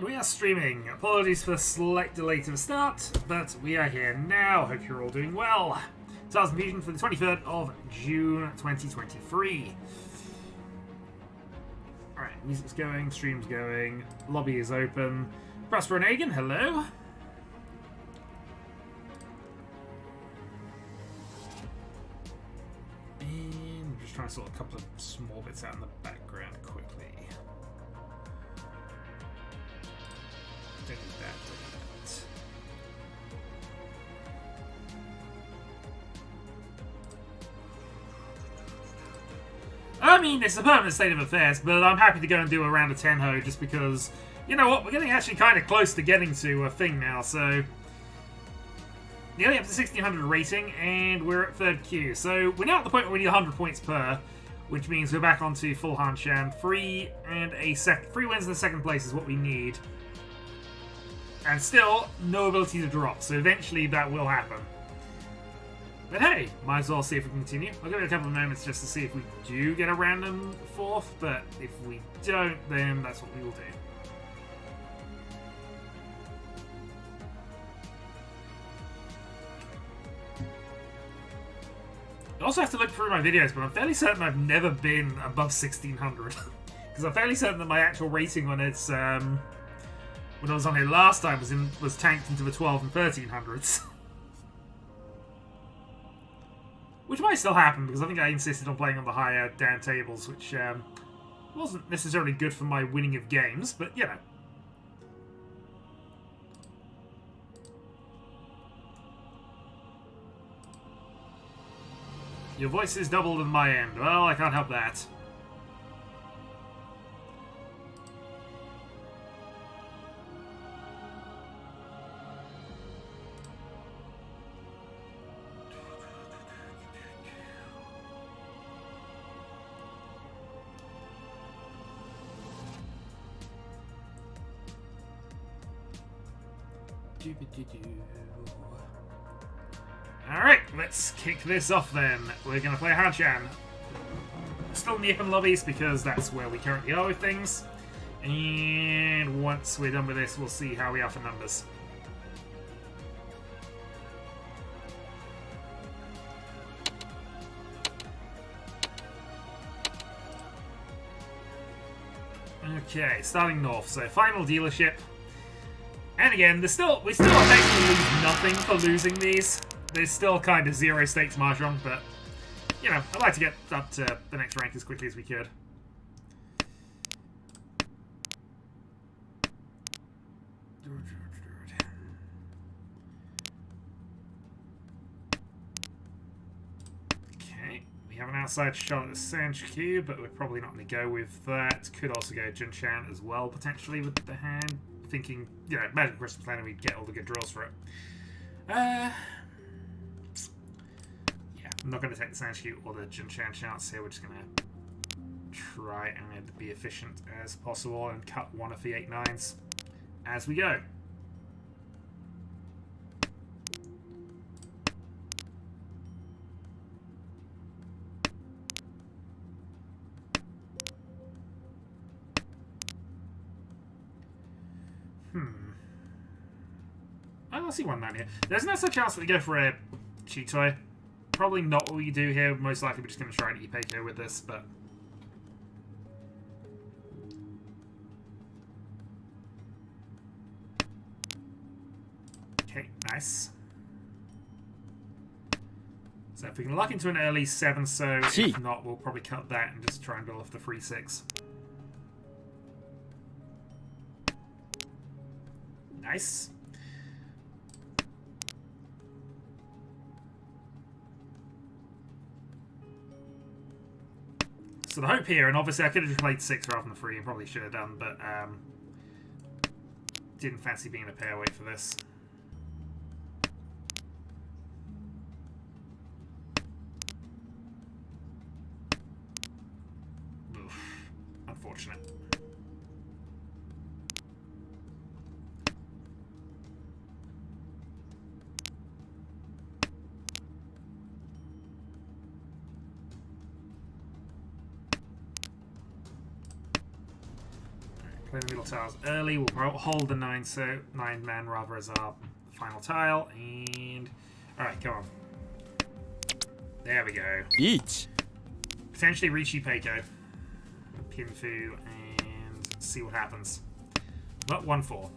And we are streaming. Apologies for the slight delay to the start, but we are here now. Hope you're all doing well. Stars Mahjong for the 23rd of June 2023. Alright, music's going, stream's going, lobby is open. Prosper and Hagen, hello. And I'm just trying to sort a couple of small bits out in the background quickly. Don't need that, I mean, it's a permanent state of affairs, but I'm happy to go and do a round of Tenho just because, you know what, we're getting actually kind of close to getting to a thing now, so... Nearly up to 1600 rating, and we're at 3rd queue. So we're now at the point where we need 100 points per, which means we're back onto full Hanshan. Free wins in the 2nd place is what we need. And still, no ability to drop, so eventually that will happen. But hey, might as well see if we can continue. I'll give it a couple of moments just to see if we do get a random 4th, but if we don't, then that's what we will do. I also have to look through my videos, but I'm fairly certain I've never been above 1600. Because I'm fairly certain that my actual rating on it, when I was on here last time, was tanked into the 12 and 1300s. Which might still happen, because I think I insisted on playing on the higher down tables, which wasn't necessarily good for my winning of games, but, you know. Your voice is doubled on my end. Well, I can't help that. Alright, let's kick this off then. We're going to play Hanshan. Still in the open lobbies because that's where we currently are with things. And once we're done with this, we'll see how we are for numbers. Okay, starting north. So, final dealership. And again, we still effectively lose nothing for losing these. There's still kind of zero stakes Mahjong, but, you know, I'd like to get up to the next rank as quickly as we could. Okay, we have an outside shot at the Sanch Q, but we're probably not going to go with that. Could also go Junshan as well, potentially, with the hand. Thinking, you know, Magic Crystal Planner, we'd get all the good draws for it. Yeah, I'm not going to take the Sanshute or the Junshan chance here. We're just going to try and be efficient as possible and cut one of the 8/9s as we go. I don't see 1/9 here. There's no such chance that we go for a cheat toy. Probably not what we do here. Most likely we're just going to try to eat Peiko with this, but... Okay, nice. So if we can lock into an early 7, so if not, we'll probably cut that and just try and build off the free 6. Nice. So the hope here, and obviously I could have just played 6 rather than 3, and probably should have done, but didn't fancy being a pair weight for this. Oof. Unfortunate. Play the middle tiles early. We'll hold the 9-man rather as our final tile. And alright, come on. There we go. Each. Potentially Riichi Peiko. Pinfu and see what happens. But 1-4.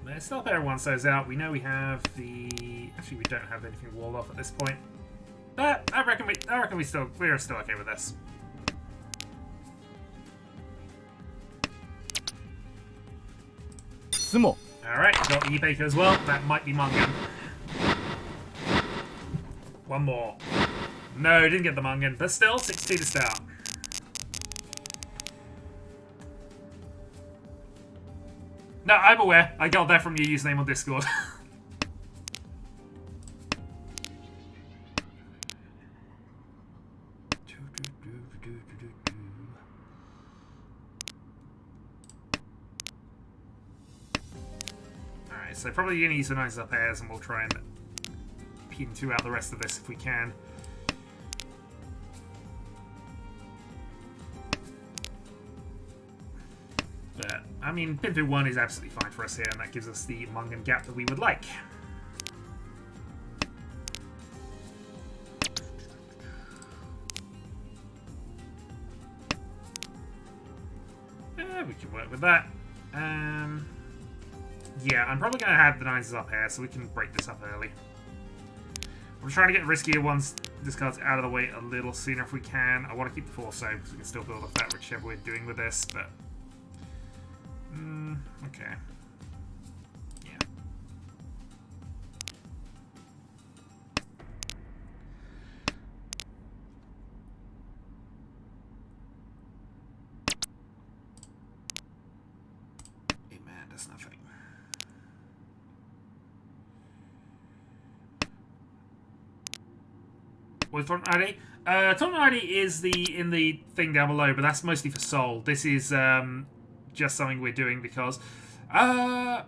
Let's stop everyone says out. We know we have the. Actually, we don't have anything walled off at this point. But I reckon we're still okay with this. Sumo. Alright, got the Baker as well. That might be Mungan. One more. No, didn't get the Mungan, but still, 6-2 to start. No, I'm aware. I got that from your username on Discord. Alright, so probably going to use the Knights Up Airs and we'll try and pin out the rest of this if we can. But, I mean, Pinfu 1 is absolutely fine for us here, and that gives us the Mungan gap that we would like. We can work with that. Yeah, I'm probably going to have the 9s up here, so we can break this up early. I'm trying to get riskier ones, discards out of the way a little sooner if we can. I want to keep the 4 so because we can still build up that whichever we're doing with this, but... okay. Yeah. Hey man, that's nothing. What's Tournement ID? Tournement ID is in the thing down below, but that's mostly for Soul. This is just something we're doing because I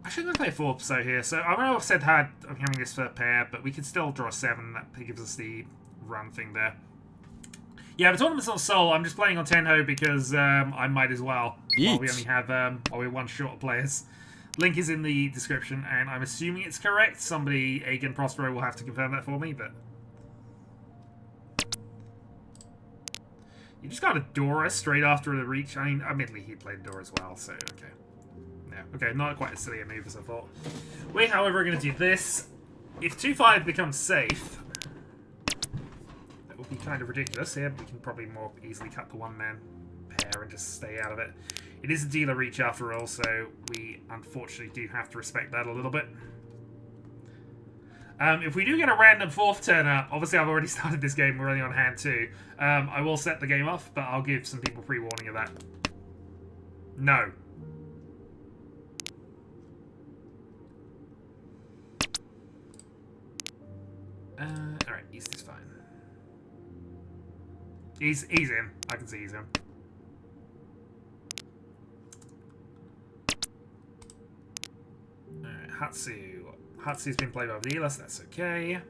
shouldn't play a 4 so here. So I know I've said I'm having this for a pair, but we can still draw 7. That gives us the run thing there. Yeah, the tournament's on Soul. I'm just playing on Tenho because I might as well. While we only have while we're one short of players. Link is in the description, and I'm assuming it's correct. Somebody, Agan Prospero, will have to confirm that for me, but. You just got a Dora straight after the Riichi. I mean, admittedly, he played Dora as well, so okay. Yeah, okay, not quite as silly a move as I thought. We, however, are going to do this. If 2-5 becomes safe, that would be kind of ridiculous here. We can probably more easily cut the 1-man pair and just stay out of it. It is a dealer Riichi after all, so we unfortunately do have to respect that a little bit. If we do get a random 4th turner, obviously I've already started this game, we're only on hand 2. I will set the game off, but I'll give some people pre-warning of that. No. Alright, East is fine. He's in. I can see he's in. Alright, Hatsu. Hatsu's been played by the dealer, so that's okay.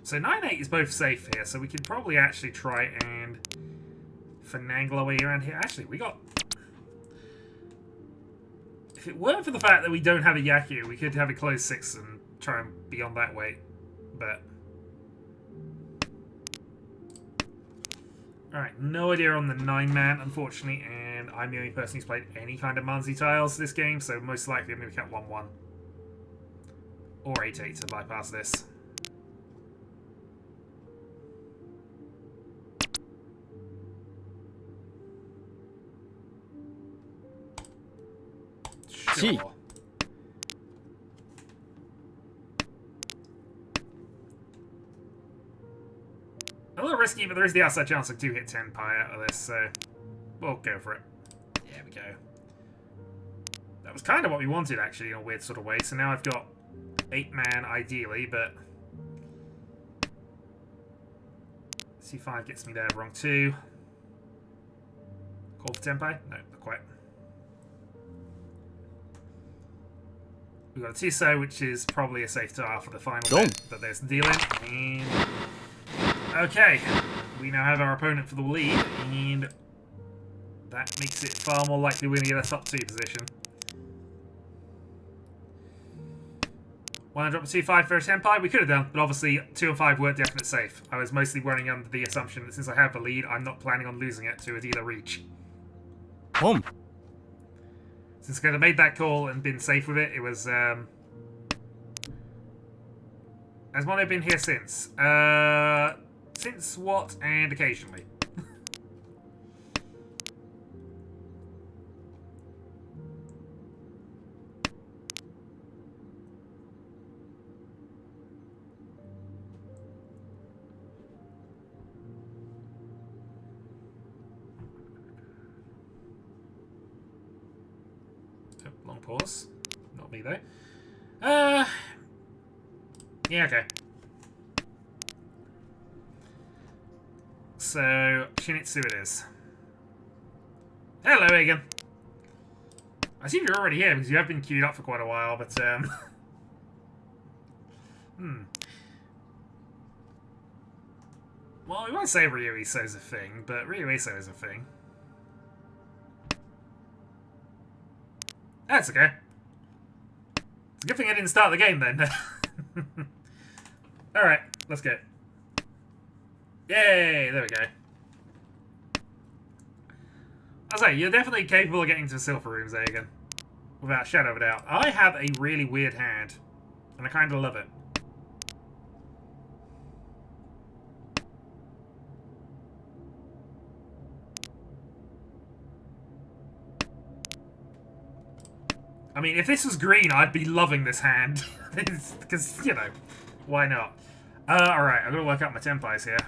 So 9-8 is both safe here, so we can probably actually try and finagle our way around here. Actually, we got... If it weren't for the fact that we don't have a Yaku, we could have a close 6 and try and be on that way, but... Alright, no idea on the 9-man, unfortunately, and I'm the only person who's played any kind of Manzi tiles this game, so most likely I'm going to count 1-1. Or 8-8 to bypass this. Sure. A little risky, but there is the outside chance I do hit 10 pie out of this, so we'll go for it. There we go. That was kind of what we wanted, actually, in a weird sort of way. So now I've got 8-man, ideally, but... C5 gets me there, wrong 2. Call for Tempai? No, not quite. We've got a Tiso, which is probably a safe tar for the final bit, but there's the deal in. And okay, we now have our opponent for the lead, and that makes it far more likely we're going to get a top 2 position. Want to drop a 2-5 for a Tempai? We could have done, but obviously 2 and 5 weren't definite safe. I was mostly running under the assumption that since I have the lead, I'm not planning on losing it to a dealer Riichi. Since I could have made that call and been safe with it, it was... Has Mono been here since? Since what? And occasionally. Long pause. Not me, though. Yeah, okay. So, Shinitsu it is. Hello, Egan. I assume you're already here because you have been queued up for quite a while, but, Well, we won't say Ryu Iso's a thing, but Ryu Iso is a thing. That's okay. It's a good thing I didn't start the game then. Alright, let's go. Yay! There we go. I say, you're definitely capable of getting to silver rooms, Egan. Without a shadow of a doubt. I have a really weird hand, and I kind of love it. I mean, if this was green, I'd be loving this hand. Because, you know, why not? Alright, I've got to work out my Tempais here.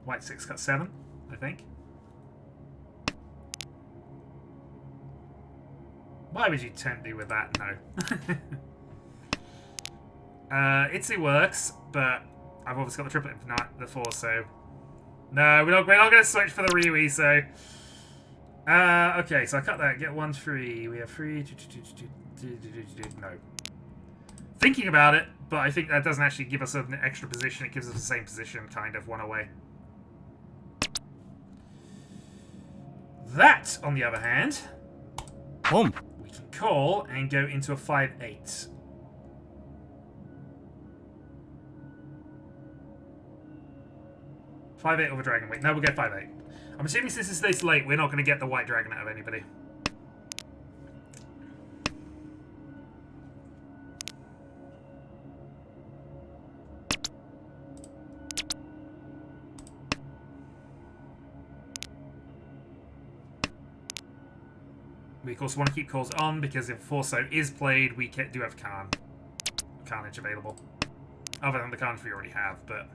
White 6 cut 7, I think. Why would you tempt me with that? No. Itzy works, but I've obviously got the triplet the 4, so... No, we're not going to switch for the Ryu Iso. Okay, so I cut that, get 1 3. We have 3, 2, 2, 2, no. Thinking about it, but I think that doesn't actually give us an extra position. It gives us the same position, kind of, 1 away. That, on the other hand, we can call and go into a 5-8. Five-8 over Dragon. Wait, no, we'll get 5-8. I'm assuming since it's this late, we're not going to get the white dragon out of anybody. We of course want to keep calls on because if Forso is played, we do have Carnage available. Other than the Carnage we already have, but...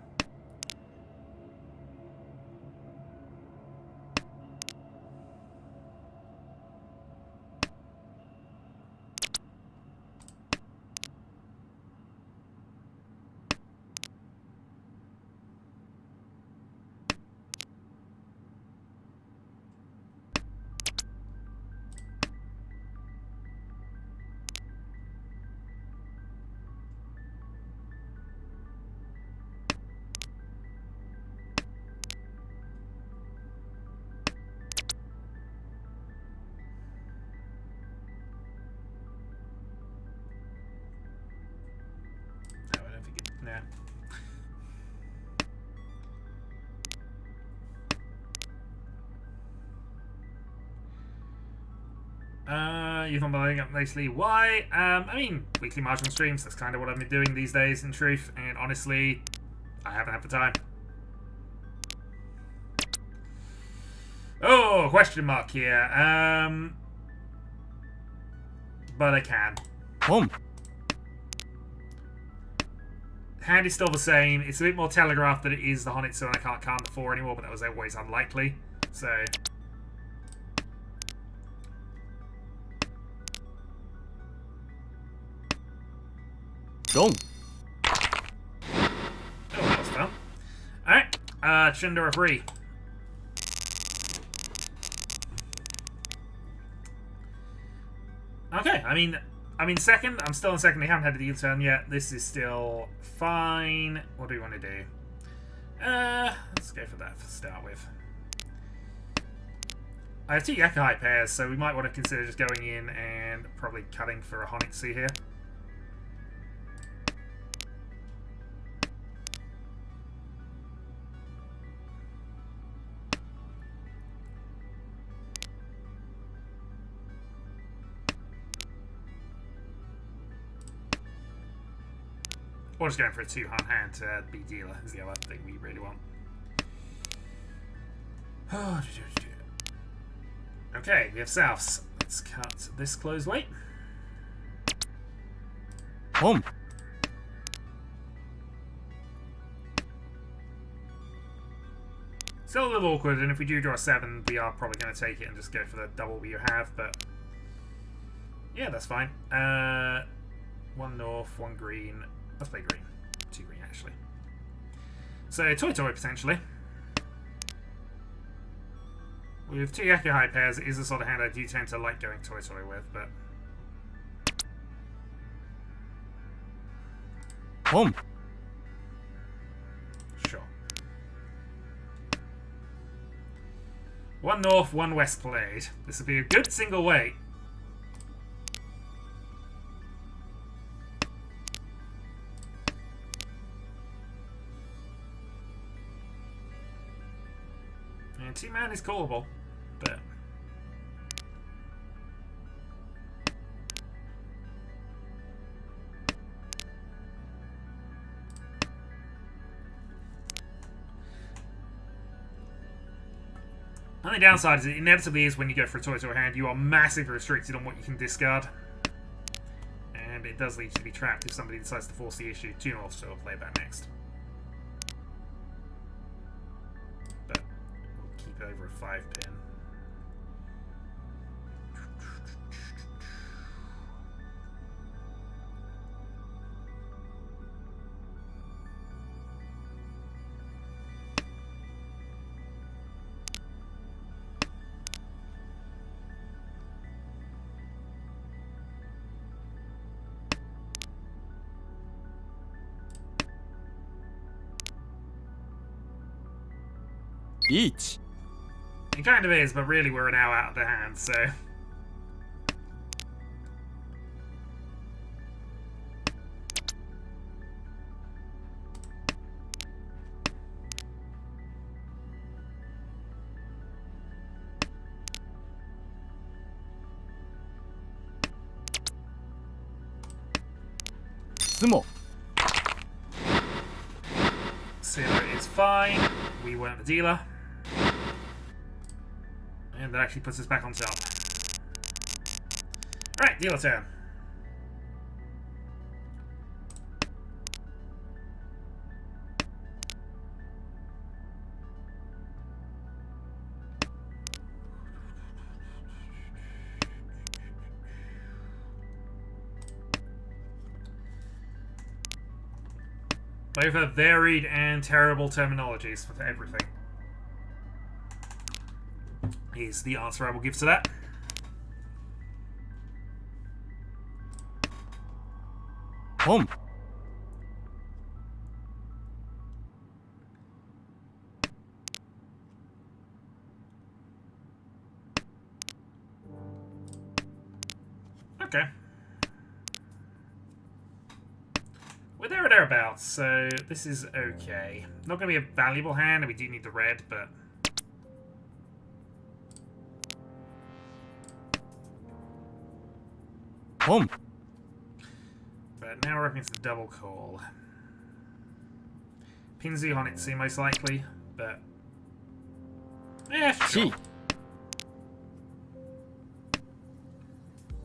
You've been building up nicely. Why? I mean, weekly Mahjong streams, that's kind of what I've been doing these days, in truth, and honestly, I haven't had the time. Oh, question mark here. But I can. Hand is still the same. It's a bit more telegraphed that it is the Honitsu and I can't calm the 4 anymore, but that was always unlikely. So... Go. Oh, that was fun. Alright, Chundra 3. I mean second. I'm still in second. We haven't had a deal turn yet. This is still fine. What do we want to do? Let's go for that to start with. I have 2 Yakuhai pairs, so we might want to consider just going in and probably cutting for a Honitsu here. Or just going for a 2-hunt hand to be dealer is the other thing we really want. Okay, we have Souths. Let's cut this close weight. Home. Still a little awkward, and if we do draw a 7, we are probably going to take it and just go for the double we have, but yeah, that's fine. 1 north, 1 green. Let's play green. 2 green, actually. So, Toy potentially. With 2 Yakuhai pairs, it is the sort of hand I do tend to like going Toy with, but... Home. Sure. 1 north, 1 west played. This would be a good single weight. And 2-man is callable, but... The only downside is it inevitably is when you go for a Toy hand, you are massively restricted on what you can discard. And it does lead you to be trapped if somebody decides to force the issue. 2 north, so we'll play that next. But we'll keep over a 5-pin. Riichi. It kind of is, but really we're now out of the hand, so... Sumo. Zero is fine. We weren't the dealer. And that actually puts us back on top. Alright, dealer turn. Both have varied and terrible terminologies for everything. Is the answer I will give to that. Home. Okay. We're there or thereabouts, so this is okay. Not going to be a valuable hand, and we do need the red, but... Home. But now we're up into the double call. Pinzu Honitsu most likely, but... yeah, sure.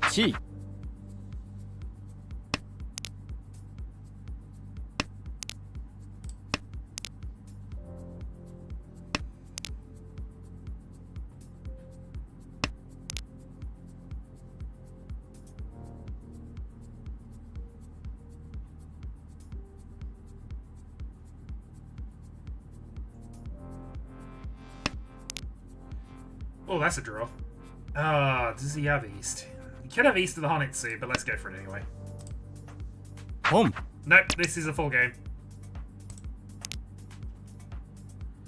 Chi. Oh, that's a draw. Ah, does he have East? He Could have East of the Honitsu, but let's go for it anyway. Home. Nope, this is a full game.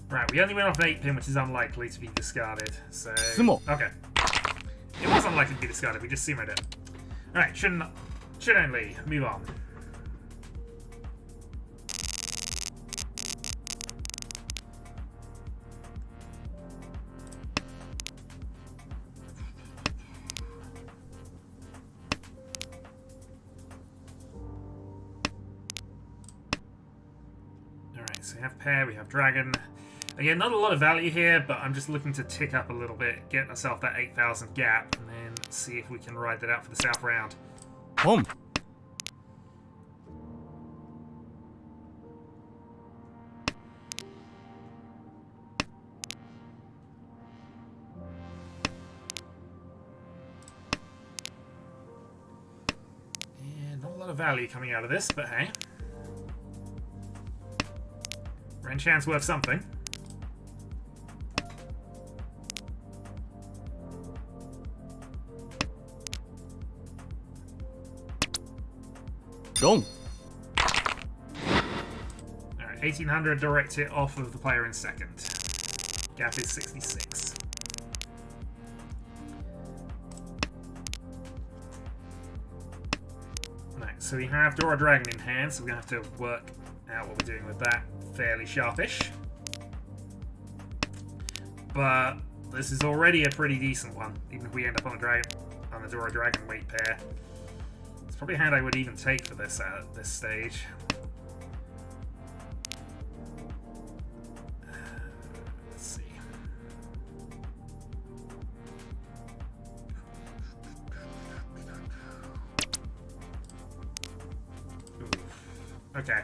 Right, we only went off an 8-pin, which is unlikely to be discarded. So, Sumo. okay. It was unlikely to be discarded, we just sumoed it. Alright, should only. Move on. Alright, so we have pair, we have dragon. Again, not a lot of value here, but I'm just looking to tick up a little bit, get myself that 8,000 gap, and then see if we can ride that out for the south round. Home. Yeah, not a lot of value coming out of this, but hey. Renchan's worth something. Go. Alright, 1800, direct it off of the player in second. Gap is 66. Right, so we have Dora Dragon in hand, so we're going to have to work out what we're doing with that fairly sharpish. But this is already a pretty decent one, even if we end up on the Dora Dragon weight pair. It's probably a hand I would even take for this at this stage. Let's see. Ooh. Okay.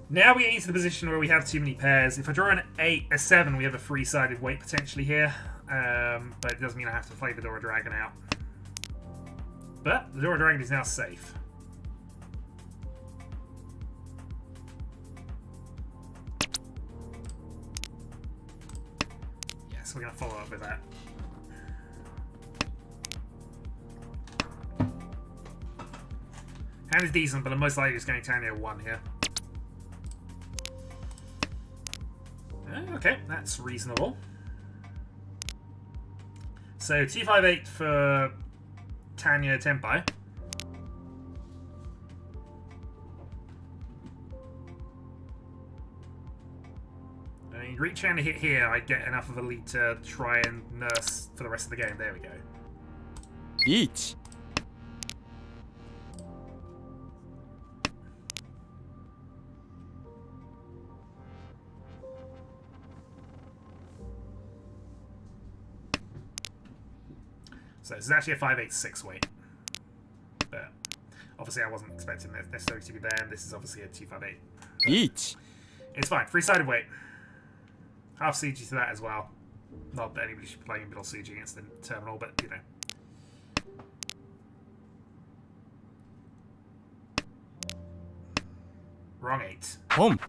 Now we get into the position where we have too many pairs. If I draw a 7, we have a 3-sided weight potentially here. But it doesn't mean I have to play the Dora Dragon out. But the Dora Dragon is now safe. Yes, we're going to follow up with that. Hand is decent, but I'm most likely just going to turn near 1 here. Okay, that's reasonable. So T58 for Tanya Tenpai. I mean, Riichi and a hit here, I'd get enough of a lead to try and nurse for the rest of the game. There we go. Riichi. So this is actually a 586 weight. But obviously I wasn't expecting this necessarily to be there, and this is obviously a 258. Riichi. It's fine. 3-sided weight. Half Suji to that as well. Not that anybody should be playing middle Suji against the terminal, but you know. Wrong 8. Home.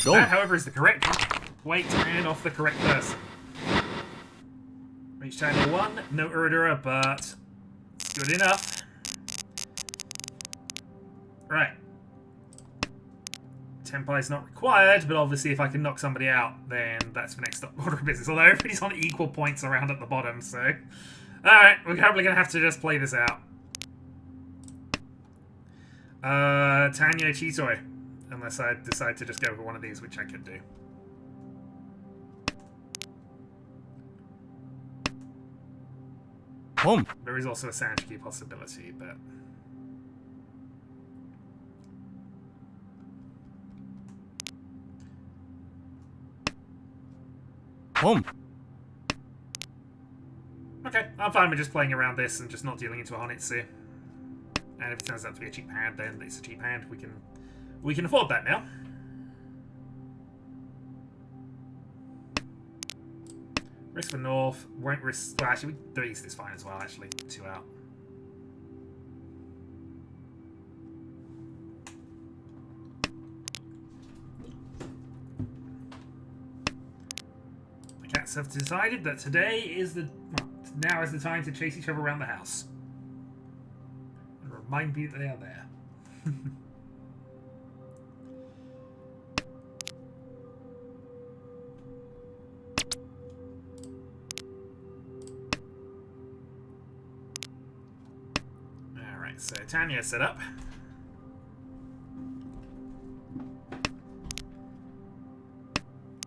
Go. That, however, is the correct weight and off the correct person. Reach channel 1, no Uradura, but good enough. Right. Tenpai is not required, but obviously if I can knock somebody out, then that's the next order of business. Although everybody's on equal points around at the bottom, so... Alright, we're probably going to have to just play this out. Tanya Chitoi. Unless I decide to just go for one of these, which I could do. Home. There is also a Sanjiki possibility, but... Home. Okay, I'm fine with just playing around this and just not dealing into a Honitsu. And if it turns out to be a cheap hand, then it's a cheap hand. We can afford that now. Risk for North. Won't risk... Well, actually, the East is fine as well, actually. 2 out. Cats have decided that today is the... Well, now is the time to chase each other around the house. And remind me that they are there. Alright, so Tanya's set up.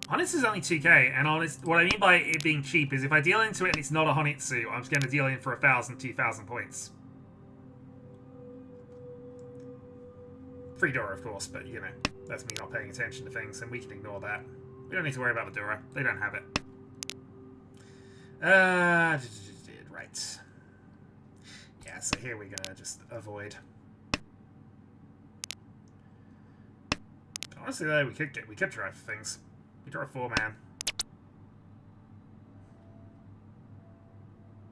Honest is only 2k, and honest, what I mean by it being cheap is if I deal into it and it's not a Honitsu, I'm just going to deal in for 1,000, 2,000 points. Free Dora, of course, but, you know, that's me not paying attention to things, and we can ignore that. We don't need to worry about the Dora. They don't have it. Right. Yeah, so here we're going to just avoid. But honestly, though, we could try for things. We draw a 4-man.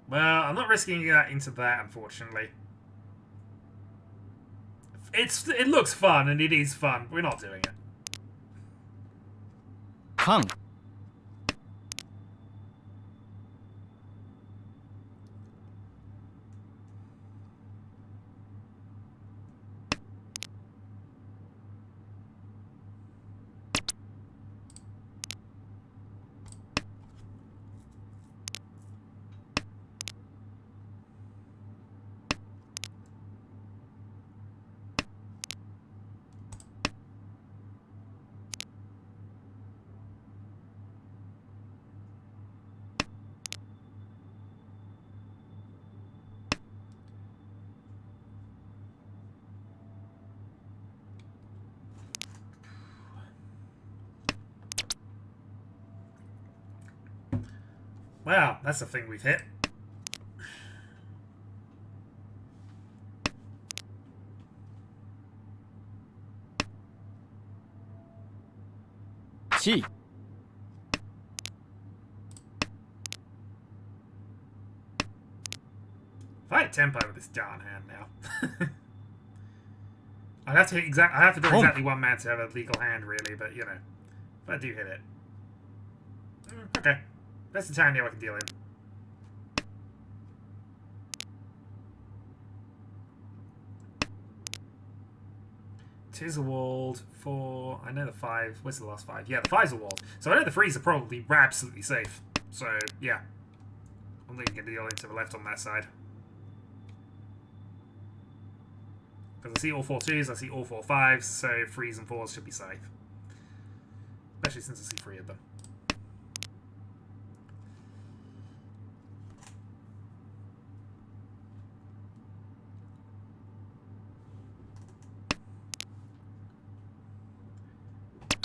Well, I'm not risking that into that, unfortunately. It looks fun, and it is fun. We're not doing it. Kang. Wow, that's a thing we've hit. Chi. If I had tempo with this darn hand now. I'd have to hit I have to do exactly one man to have a legal hand, really, but you know, if I do hit it. Okay. That's the time now I can deal in. Tis a walled for... I know the 5... Where's the last 5? Yeah, the 5's a walled. So I know the 3's are probably absolutely safe. So, yeah. I'm going to deal into the left on that side. Because I see all 4 2s, I see all 4 5s, so 3s and 4s should be safe. Especially since I see 3 of them.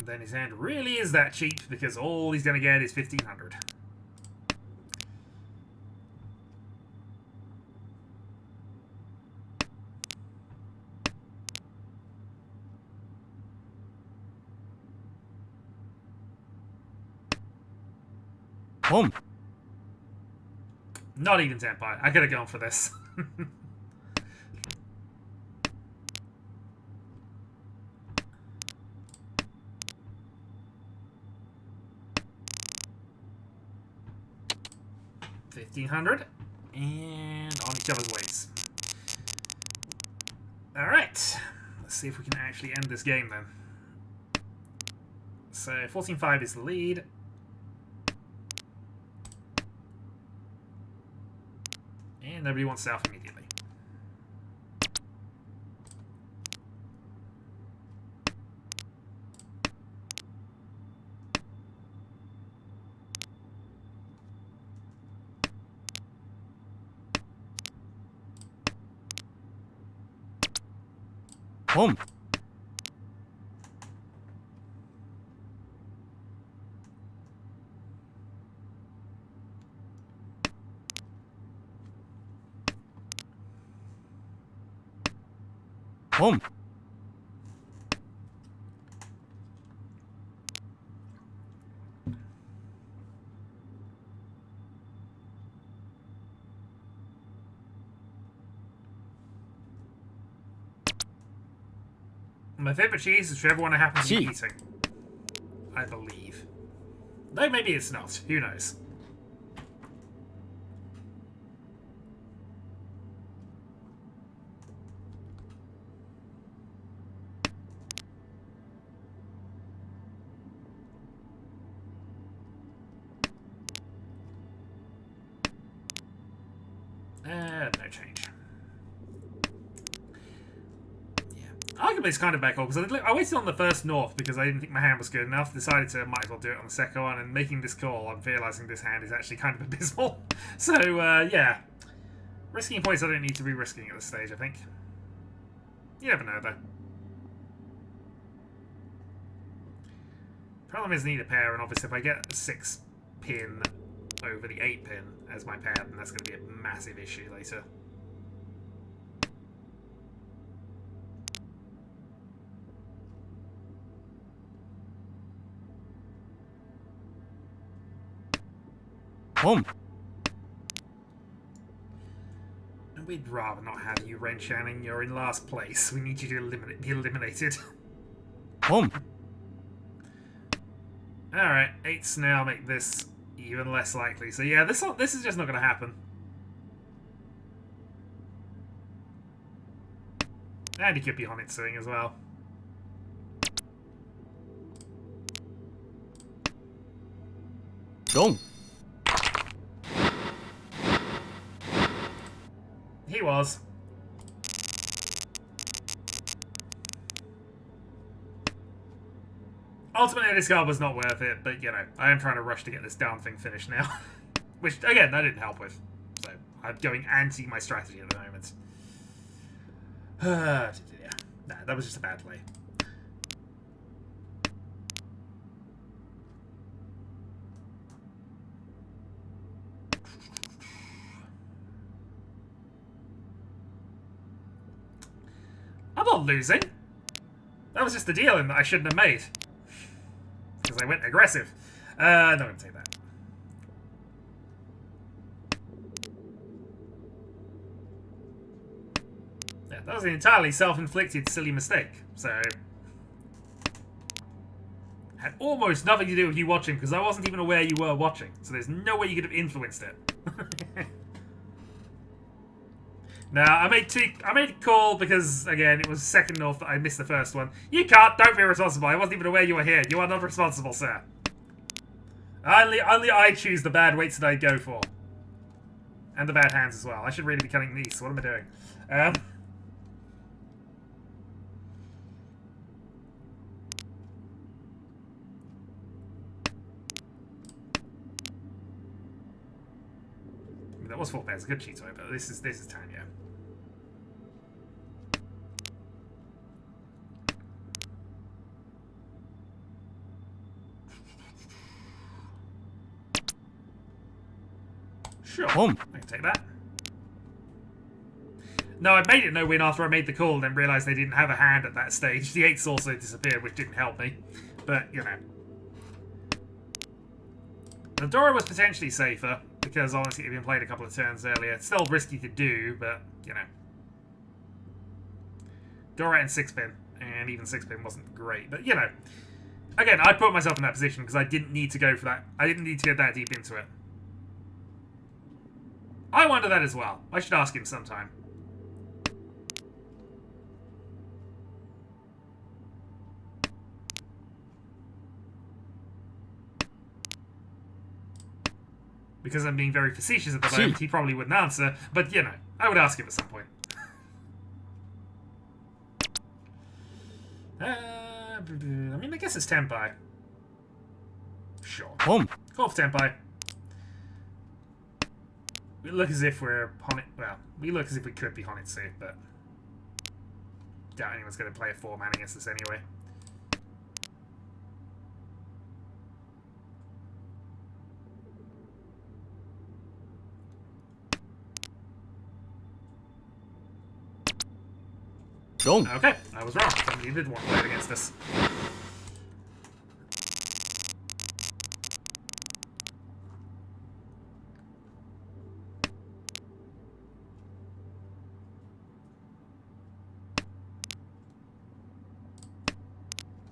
Then his hand really is that cheap because all he's going to get is 1,500. Home. Not even Senpai. I could have gone for this. $1,500 and on each other's ways. Alright, let's see if we can actually end this game then. So 14-5 is the lead. And nobody wants south immediately. Home. Home. My favorite cheese is whichever one I happen to be Cheese. eating. I believe. Though maybe it's not. Who knows? No change. Yeah. Arguably, it's kind of back up because I waited on the first north because I didn't think my hand was good enough. Decided to might as well do it on the second one, and making this call, I'm realizing this hand is actually kind of abysmal. So, yeah. Risking points I don't need to be risking at this stage, I think. You never know, though. Problem is, I need a pair, and obviously if I get a 6 pin over the 8 pin as my pair, then that's going to be a massive issue later. Home. And we'd rather not have you, Ren Shannon. You're in last place. We need you to be eliminated. Home. Alright, 8s now make this even less likely. So yeah, this is just not going to happen. And he could be Honitsuing as well. Go. He was. Ultimately, this card was not worth it, but, you know, I am trying to rush to get this damn thing finished now. Which, again, that didn't help with. So, I'm going anti my strategy at the moment. Yeah. Nah, that was just a bad play. I'm not losing. That was just a deal that I shouldn't have made. Because I went aggressive. No, I'm going to take that. Yeah, that was an entirely self-inflicted silly mistake. So, had almost nothing to do with you watching because I wasn't even aware you were watching. So there's no way you could have influenced it. Now, I made a call because, again, it was second north that I missed the first one. You can't. Don't be responsible. I wasn't even aware you were here. You are not responsible, sir. Only I choose the bad weights that I go for. And the bad hands as well. I should really be cutting these. What am I doing? That was 4 pairs. A good cheat away, but this is Tanya. Sure, Home. I can take that. No, I made it no win after I made the call and then realised they didn't have a hand at that stage. The 8s also disappeared, which didn't help me. But, you know. The Dora was potentially safer, because honestly it had been played a couple of turns earlier. It's still risky to do, but, you know. Dora and 6-pin, and even 6-pin wasn't great. But, you know. Again, I put myself in that position because I didn't need to go for that. I didn't need to get that deep into it. I wonder that as well. I should ask him sometime. Because I'm being very facetious at the moment, he probably wouldn't answer. But, you know, I would ask him at some point. I mean, I guess it's Tenpai. Sure. Home. Call for Tenpai. We look as if we're well, we look as if we could be Honitsu, but doubt anyone's going to play a 4-man against us anyway. Go. Okay, I was wrong. Somebody did want to play it against us.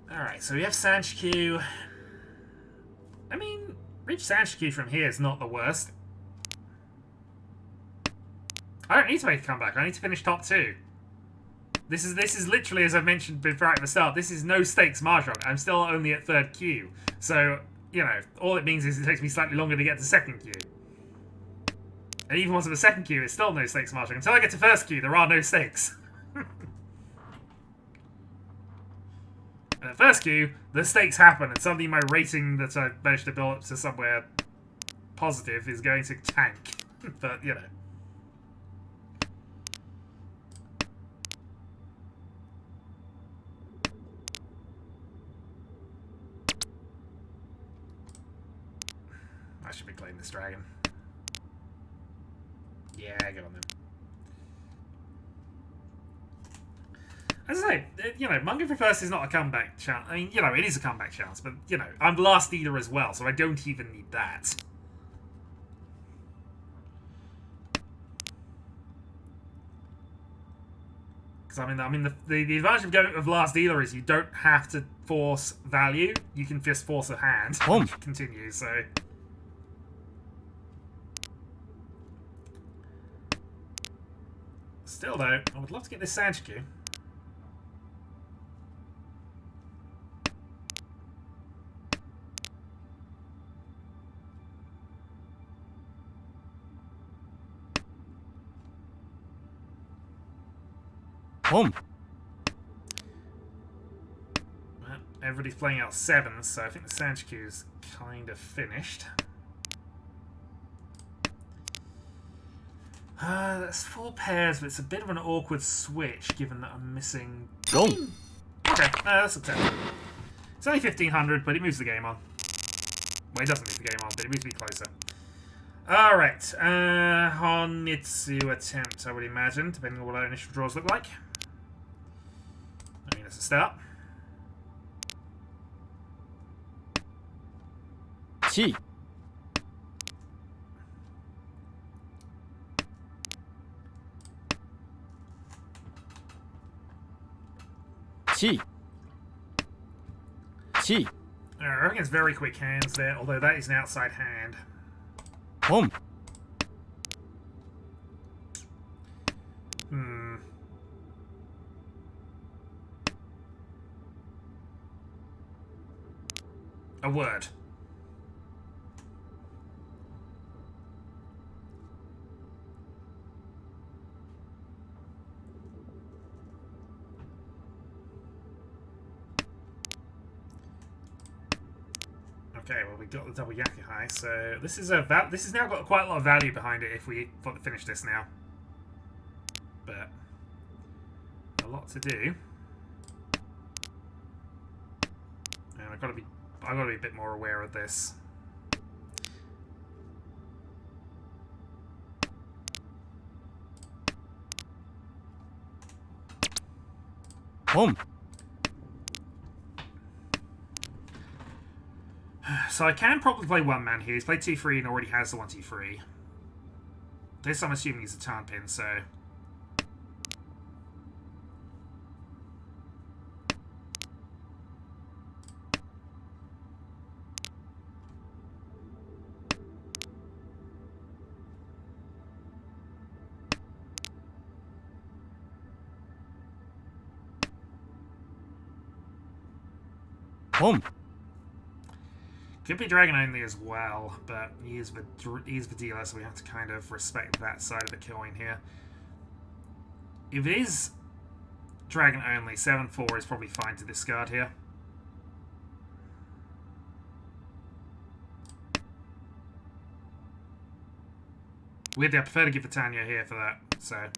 Alright, so we have Sanch Q. I mean, Riichi Sanshiki from here is not the worst. I don't need to make a comeback. I need to finish top 2. This is literally, as I've mentioned right at the start, this is no stakes Mahjong. I'm still only at 3rd queue. So, you know, all it means is it takes me slightly longer to get to 2nd queue. And even once I'm at 2nd queue, it's still no stakes Mahjong. Until I get to 1st queue, there are no stakes. And at 1st queue, the stakes happen, and suddenly my rating that I've managed to build up to somewhere positive is going to tank. But, you know. I should be claiming this dragon. Yeah, good on them. As I say, you know, Mungo for first is not a comeback chance. I mean, you know, it is a comeback chance, but, you know, I'm the last dealer as well, so I don't even need that. Because, I mean, the advantage of going with last dealer is you don't have to force value. You can just force a hand. Continue, so... Still, though, I would love to get this Sanshiki. Well, everybody's playing out 7s, so I think the Sanshiki is kind of finished. That's 4 pairs, but it's a bit of an awkward switch, given that I'm missing... Gong. Okay, that's acceptable. It's only 1500, but it moves the game on. Well, it doesn't move the game on, but it moves me closer. Alright, Honitsu attempt, I would imagine, depending on what our initial draws look like. I mean, that's a start. Chi. Chi. Chi. I reckon it's very quick hands there, although that is an outside hand. Home. A word. Okay, well, we got the double Yakuhai, so this is now got quite a lot of value behind it if we want to finish this now. But a lot to do, and I've got to be a bit more aware of this. Home. So I can probably play one man here. He's played 2-3 and already has the 1-2-3. This I'm assuming is a tarn pin, so... Home. Could be dragon only as well, but he is the dealer, so we have to kind of respect that side of the coin here. If it is dragon only, 7-4 is probably fine to discard here. Weirdly, I prefer to give the Tanya here for that, so...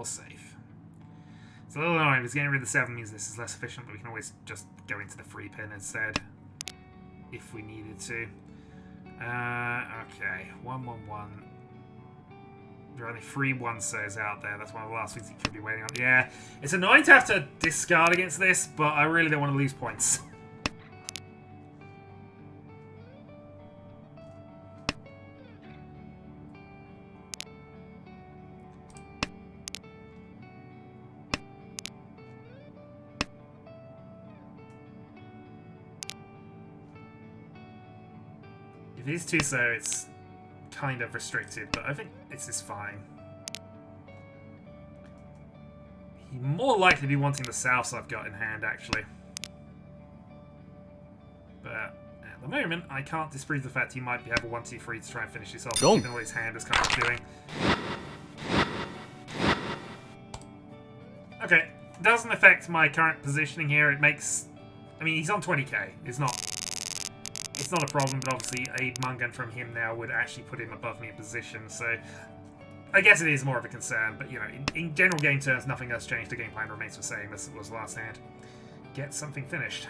safe. It's a little annoying because getting rid of the 7 means this is less efficient, but we can always just go into the 3 pin instead if we needed to. Okay, 1-1-1. There are only 3 1-says out there. That's one of the last things you could be waiting on. Yeah, it's annoying to have to discard against this, but I really don't want to lose points. If it is 2 so, it's kind of restricted, but I think this is fine. He'd more likely be wanting the souths I've got in hand, actually. But at the moment, I can't disprove the fact he might have a 1-2-3 to try and finish this off, given what his hand is kind of doing. Okay, doesn't affect my current positioning here. It makes... I mean, he's on 20k. It's not a problem, but obviously a Mungan from him now would actually put him above me in position, so... I guess it is more of a concern, but, you know, in general game terms, nothing has changed. The game plan remains the same as it was last hand. Get something finished.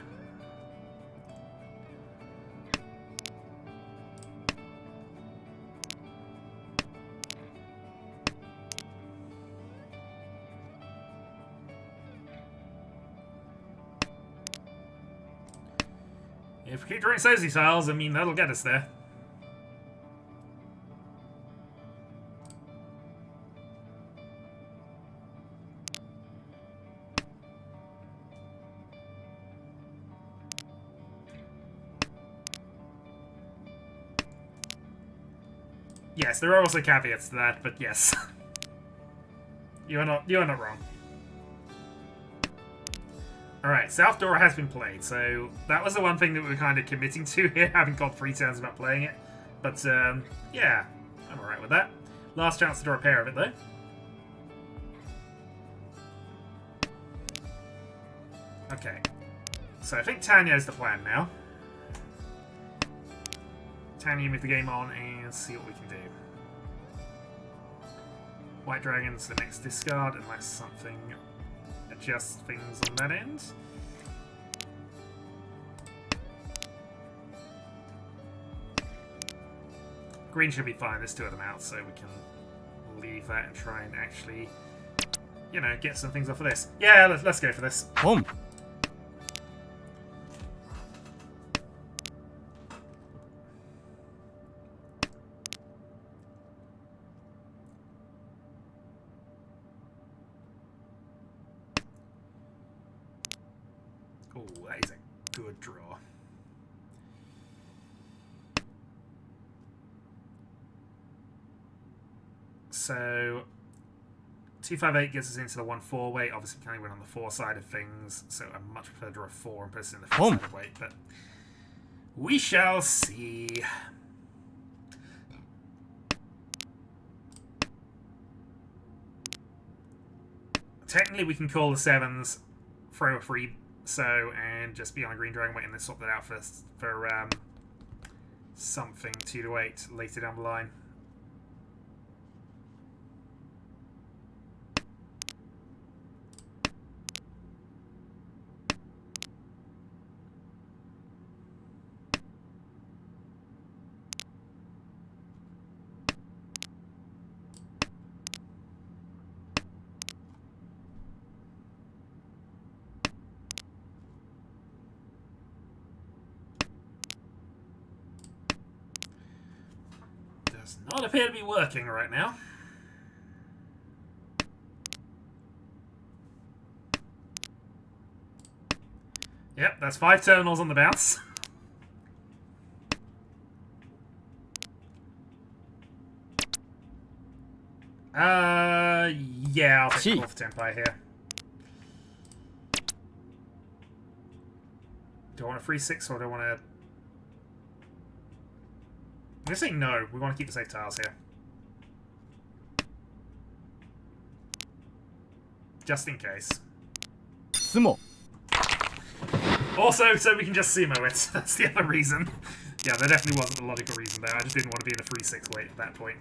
If we keep drawing Sozi tiles, I mean, that'll get us there. Yes, there are also caveats to that, but yes. You are not wrong. Alright, South Dora has been played, so that was the one thing that we were kind of committing to here, having got 3 turns about playing it. But, yeah, I'm alright with that. Last chance to draw a pair of it, though. Okay, so I think Tanya is the plan now. Tanya, move the game on and see what we can do. White Dragon's the next discard, unless something adjusts things on that end. Green should be fine, there's 2 of them out, so we can leave that and try and actually, you know, get some things off of this. Yeah, let's go for this. Boom. Oh, that is a good draw. So 258 gets us into the 1-4 weight. Obviously, we can only win on the 4 side of things, so I much prefer to draw a 4 and put us in the 4 side of weight. But we shall see. Technically, we can call the 7s, throw a 3 so, and just be on a green dragon weight and then swap that out for something 2-8 later down the line. Does not appear to be working right now. Yep, that's 5 terminals on the bounce. Yeah, I'll take the 4th Tempai here. Do I want a 3-6 or do I want to... I'm going to say no. We want to keep the safe tiles here. Just in case. Sumo. Also, so we can just sumo it. That's the other reason. Yeah, there definitely wasn't a logical reason there. I just didn't want to be in a 3-6 weight at that point.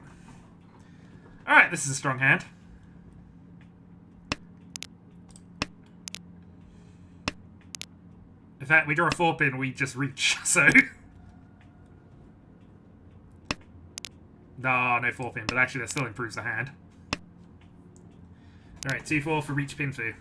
Alright, this is a strong hand. In fact, we draw a 4-pin, we just reach, so... No, no 4-pin, but actually that still improves the hand. Alright, 2-4 for reach pin 2.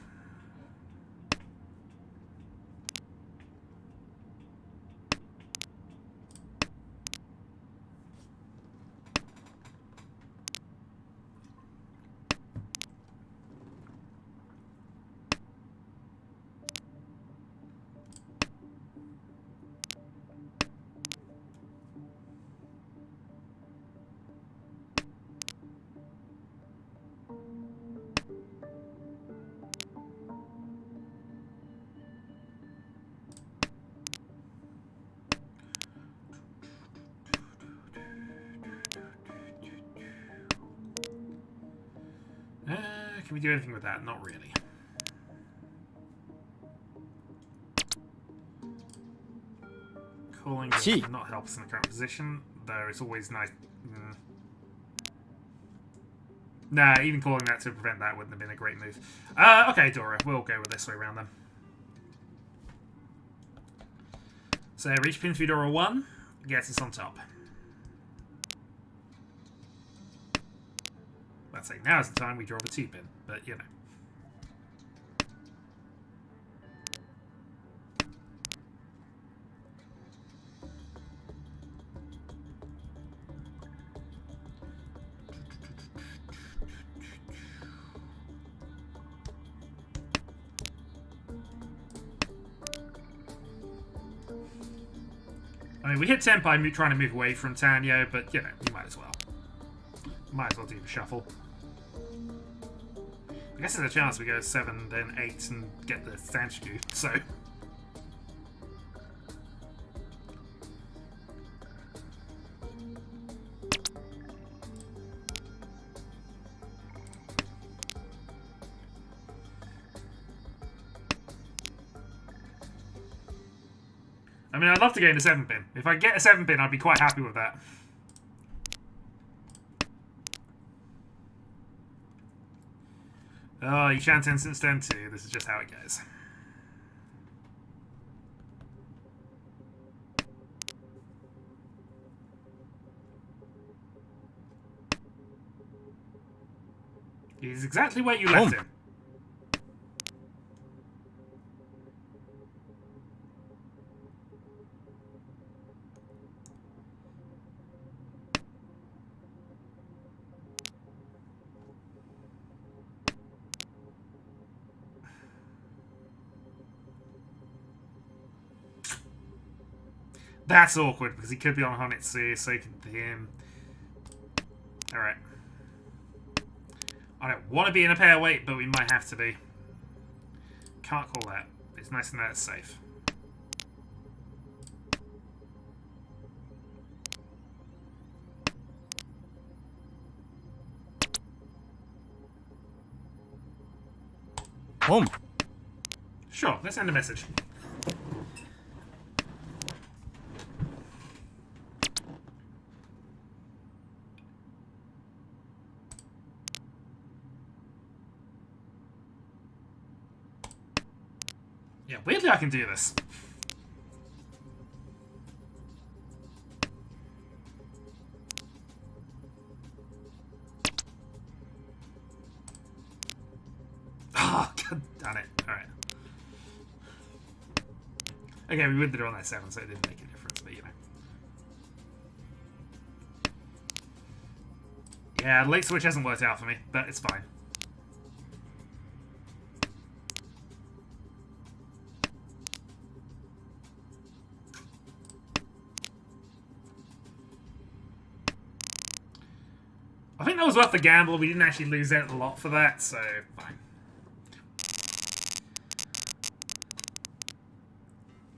Can we do anything with that? Not really. Calling does not help us in the current position, though it's always nice. Nah, even calling that to prevent that wouldn't have been a great move. Okay, Dora, we'll go with this way around then. So, Riichi pin through Dora 1 gets us on top. Let's say now's the time we draw the 2 pin, but you know. I mean, we hit 10 by trying to move away from Tanyo, but, you know, you might as well. Might as well do the shuffle. I guess there's a chance we go 7, then 8, and get the Sanchiku, so... I mean, I'd love to get in a 7-pin. If I get a 7-pin, I'd be quite happy with that. Oh, you shan't instant stand 2. This is just how it goes. He's exactly where you left him. That's awkward, because he could be on Honitsu, so he could him. Alright. I don't want to be in a pair weight, but we might have to be. Can't call that. It's nice to know it's safe. Home. Sure, let's send a message. Yeah, weirdly I can do this. Oh, god damn it. Alright. Okay, we would do it on that 7, so it didn't make a difference, but you know. Yeah, late switch hasn't worked out for me, but it's fine. I think that was worth the gamble. We didn't actually lose out a lot for that, so fine.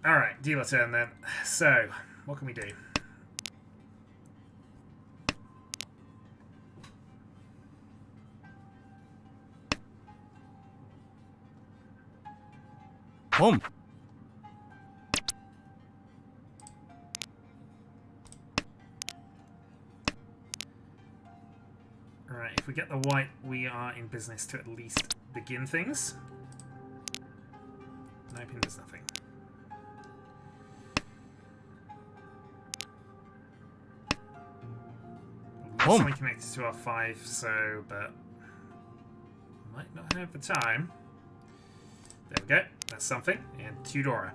Alright, dealer turn then. So, what can we do? Home. Alright, if we get the white, we are in business to at least begin things. No pin does nothing. Something connected to our 5, so, but might not have the time. There we go. That's something. And Tudora.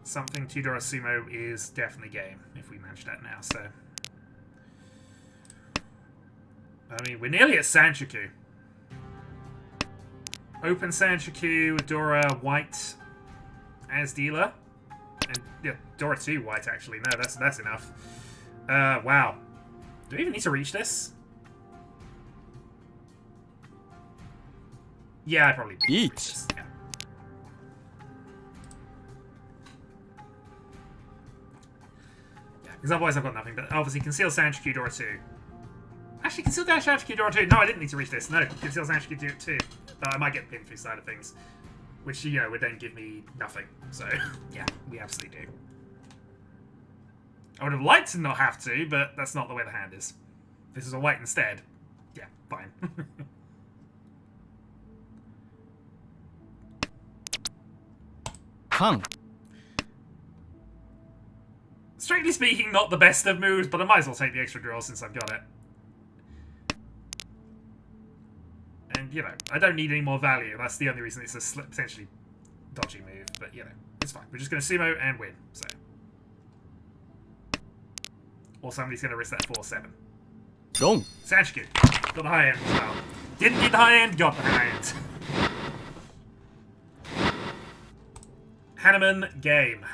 Something Tudora Sumo is definitely game if we manage that now, so. I mean, we're nearly at Sanchiku. Open Sanchiku, Dora white as dealer. And yeah, Dora 2 white actually. No, that's enough. Wow. Do we even need to reach this? Yeah, I probably do. Riichi. Yeah. Because otherwise I've got nothing. But obviously, conceal Sanshiki Door 2. Actually, conceal Sanshiki Door 2. No, I didn't need to reach this. No, conceal Sanshiki Door 2. But I might get pinned through side of things. Which, you know, would then give me nothing. So, yeah, we absolutely do. I would have liked to not have to, but that's not the way the hand is. If this is a white instead, yeah, fine. Kan. Strictly speaking, not the best of moves, but I might as well take the extra draw since I've got it. And, you know, I don't need any more value. That's the only reason it's a potentially dodgy move. But, you know, it's fine. We're just going to sumo and win. So. Or somebody's going to risk that 4-7. Long. Sanshiki. Got the high end as well. Didn't need the high end, got the high end. Hanneman game.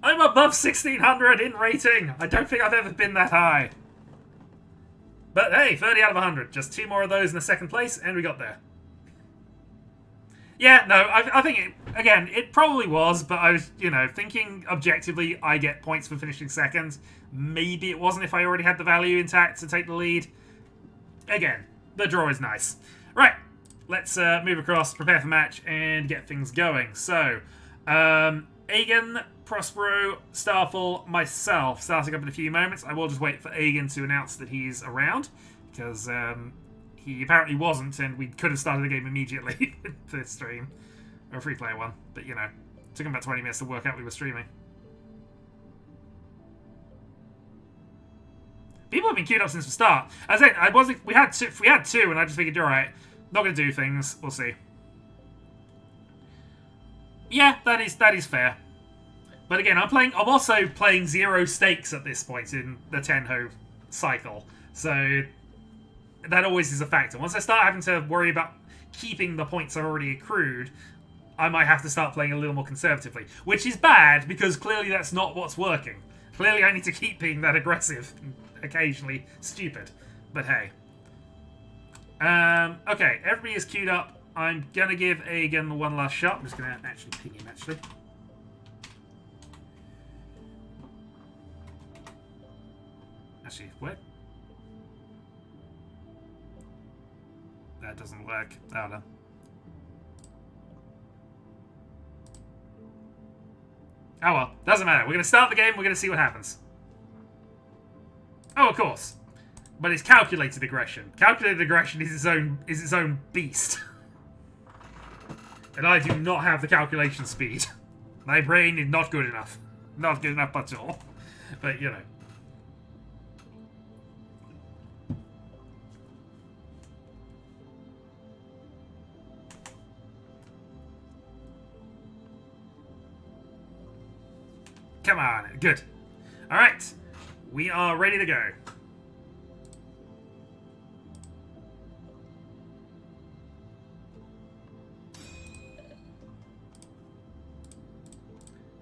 I'm above 1600 in rating. I don't think I've ever been that high. But hey, 30 out of 100. Just 2 more of those in the second place, and we got there. Yeah, no, I think, it probably was, but I was, you know, thinking objectively, I get points for finishing second. Maybe it wasn't if I already had the value intact to take the lead. Again, the draw is nice. Right, let's move across, prepare for match, and get things going. So, Aegon, Prospero, Starfall, myself, starting up in a few moments. I will just wait for Aegon to announce that he's around, because he apparently wasn't, and we could have started the game immediately for this stream. Or a free-player one, but you know, it took him about 20 minutes to work out we were streaming. People have been queued up since the start. As I said, we had two, and I just figured, alright, not going to do things, we'll see. Yeah, that is fair. But again, I'm also playing 0 stakes at this point in the Tenho cycle. So that always is a factor. Once I start having to worry about keeping the points I've already accrued, I might have to start playing a little more conservatively. Which is bad, because clearly that's not what's working. Clearly I need to keep being that aggressive and occasionally stupid. But hey. Okay, everybody is queued up. I'm gonna give Aegon one last shot. I'm just gonna actually ping him, actually. Actually, what? That doesn't work. Oh no. Oh well, doesn't matter. We're gonna start the game, we're gonna see what happens. Oh, of course. But it's calculated aggression. Calculated aggression is its own beast. And I do not have the calculation speed. My brain is not good enough. Not good enough at all. But, you know. Come on. Good. Alright. We are ready to go.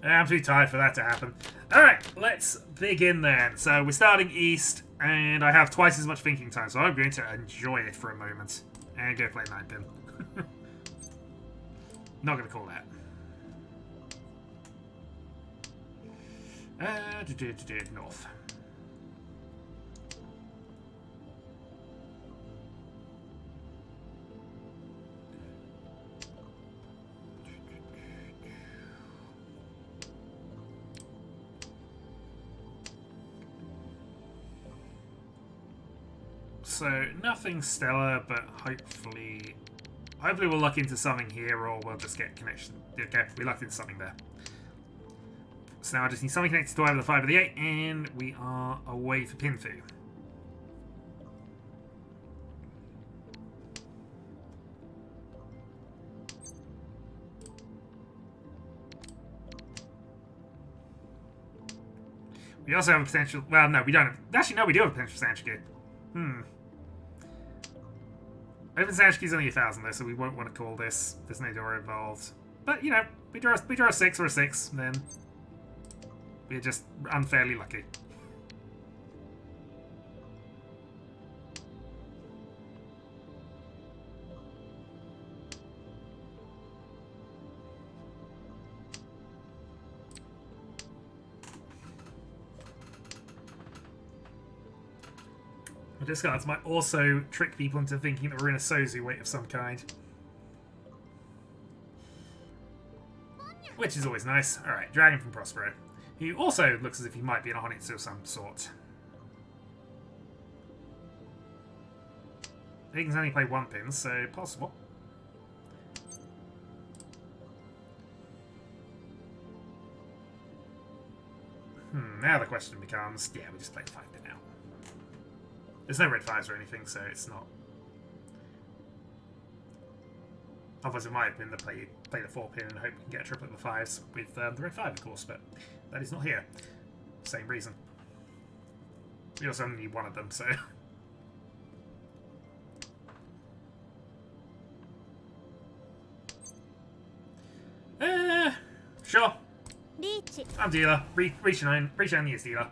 I'm too tired for that to happen. Alright, let's begin then. So we're starting east, and I have twice as much thinking time, so I'm going to enjoy it for a moment. And go play 9-pin. Not going to call that. North. So, nothing stellar, but hopefully we'll luck into something here, or we'll just get connection. Okay, we lucked into something there. So now I just need something connected to either the 5 or the 8, and we are away for Pinfu. We also have a potential... Well, no, we don't have... Actually, no, we do have a potential Sanshiki. Open Sanshiki is only 1,000 though, so we won't want to call this. There's no door involved. But, you know, we draw a 6 or a 6, then we're just unfairly lucky. discards might also trick people into thinking that we're in a Sozu weight of some kind. Which is always nice. Alright, Dragon from Prospero. He also looks as if he might be in a Honitsu of some sort. He can only play one pin, so possible. Now the question becomes, yeah, we just play the 5-pin now. There's no red 5s or anything, so it's not... Otherwise it might have been the play the 4-pin and hope we can get a triplet of the 5s with the red 5, of course, but that is not here. Same reason. We also only need one of them, so... Sure. Riichi. I'm dealer. Riichi only is dealer.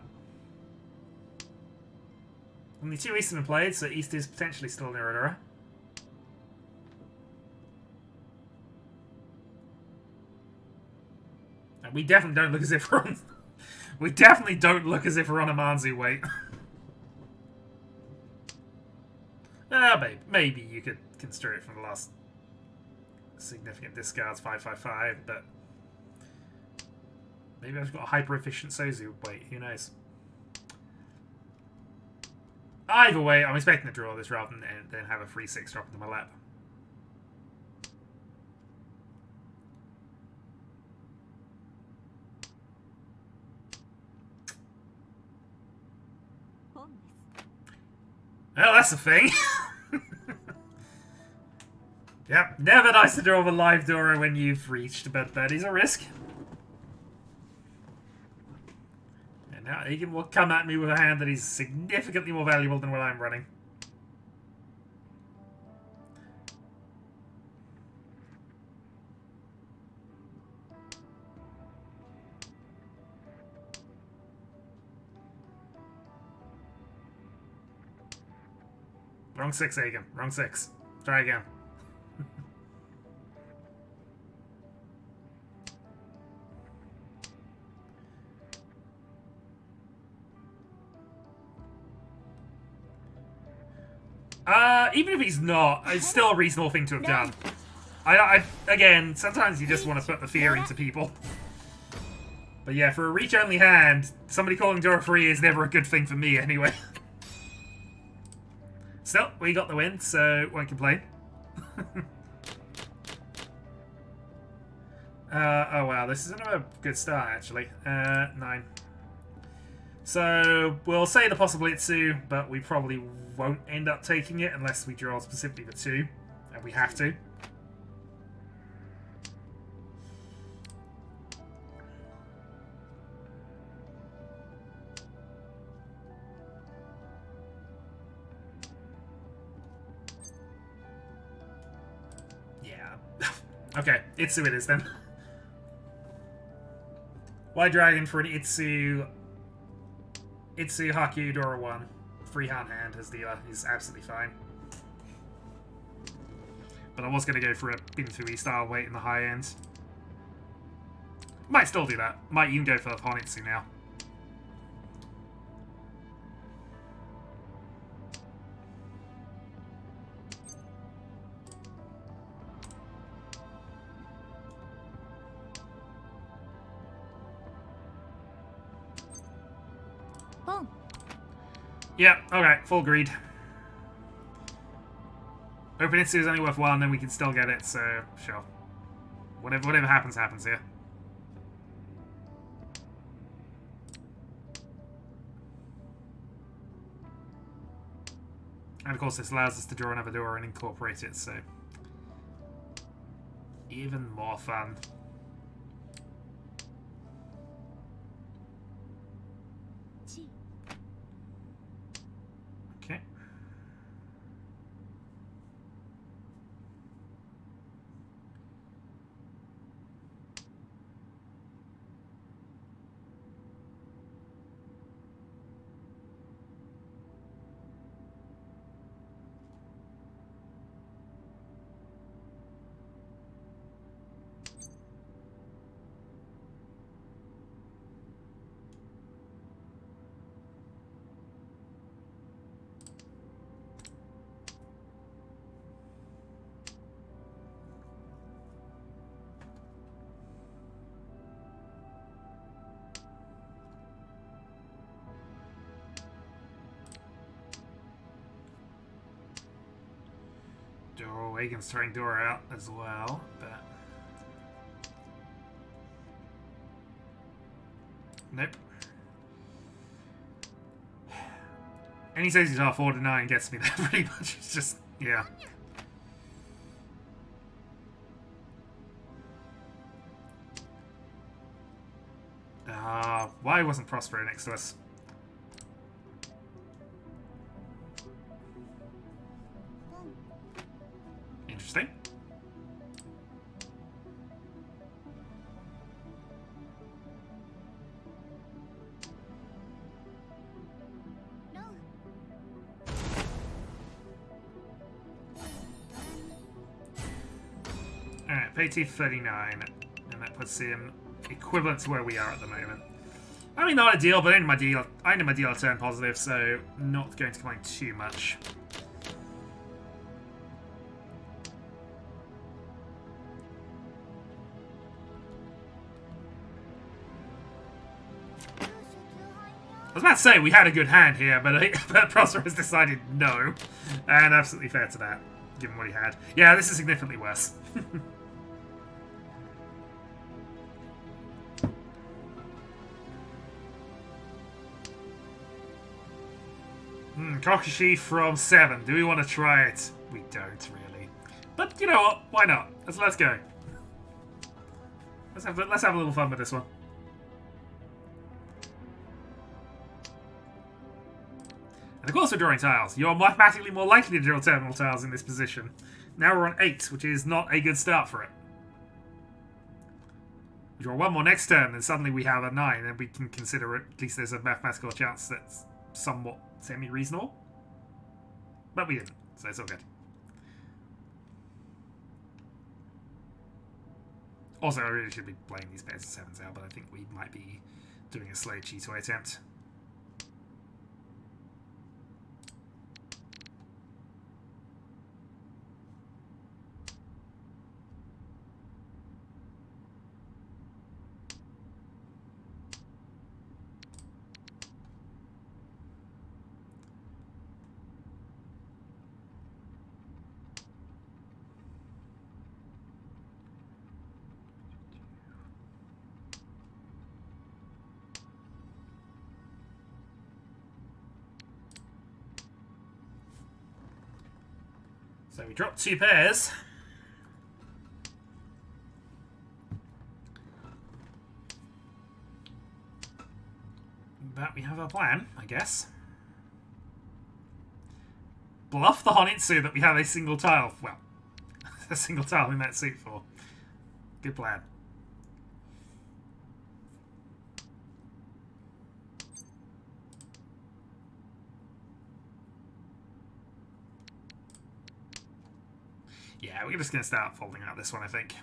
Only 2 East have been played, so East is potentially still near Aurora. And we definitely don't look as if we're on... we definitely don't look as if we're on a Manzu weight. Maybe you could construe it from the last significant discards, 555, but... Maybe I've got a hyper-efficient Sozu weight, who knows. Either way, I'm expecting to draw this rather than have a free 6 drop into my lap. Well, that's the thing. Yep, never nice to draw a live Dora when you've reached, but that is a risk. And now he can come at me with a hand that is significantly more valuable than what I'm running. Wrong 6, Agan. Wrong 6. Try again. Even if he's not, it's still a reasonable thing to have done. Again, sometimes you just want to put the fear into people. But yeah, for a reach-only hand, somebody calling Dora free is never a good thing for me anyway. Still, we got the win, so won't complain. Oh wow, this is another good start actually. 9. So we'll say the possible Itsu, but we probably won't end up taking it unless we draw specifically the 2, and we have to. Yeah. Okay, Itsu it is then. White Dragon for an Itsu Haku Dora 1. Freehand hand as dealer is absolutely fine. But I was going to go for a Bintui style weight in the high end. Might still do that. Might even go for the Honitsu now. Boom. Yeah, okay, full greed. Open Itsu is only worth 1, then we can still get it, so sure. Whatever happens, happens here. And of course this allows us to draw another Dora and incorporate it, so... even more fun. Okay. Sure, Wagon's throwing Dora out as well, but... Nope. Any says he's R4-9 gets me there pretty much. It's just, yeah. Why wasn't Prospero next to us? Interesting. Alright, pay T 39, and that puts him equivalent to where we are at the moment. I mean, not ideal, but I know my deal turned positive, so not going to complain too much. I was about to say we had a good hand here, but Prosper has decided no, and absolutely fair to that, given what he had. Yeah, this is significantly worse. Kokushi from 7. Do we want to try it? We don't really, but you know what? Why not? Let's go. Let's have a little fun with this one. And of course we're drawing tiles. You're mathematically more likely to draw terminal tiles in this position. Now we're on 8, which is not a good start for it. We draw one more next turn, and suddenly we have a 9, and we can consider it, at least there's a mathematical chance that's somewhat semi-reasonable. But we didn't, so it's all good. Also, I really should be playing these pairs of 7s out, but I think we might be doing a slow Cheeto attempt. So we dropped 2 pairs. But we have a plan, I guess. Bluff the Honitsu that we have a single tile. Well, a single tile in that suit for. Good plan. Yeah, we're just going to start folding out this one, I think.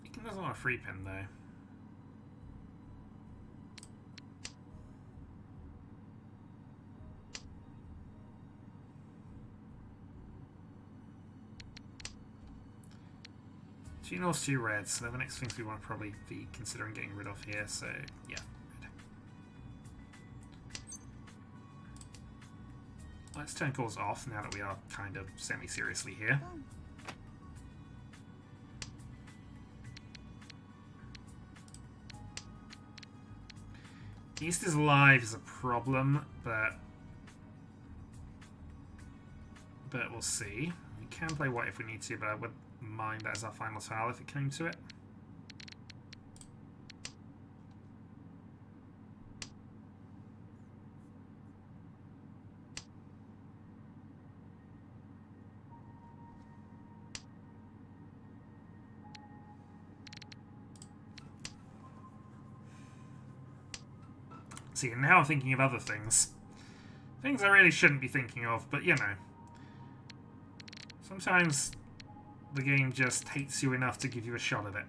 He doesn't want a free pin, though. Two Norths, 2 reds, so they're the next things we want to probably be considering getting rid of here, so yeah. Let's turn calls off now that we are kind of semi-seriously here. East is live is a problem, but we'll see. We can play white if we need to, but I would mind that as our final tile if it came to it. See, and now I'm thinking of other things. Things I really shouldn't be thinking of, but you know. Sometimes the game just hates you enough to give you a shot at it.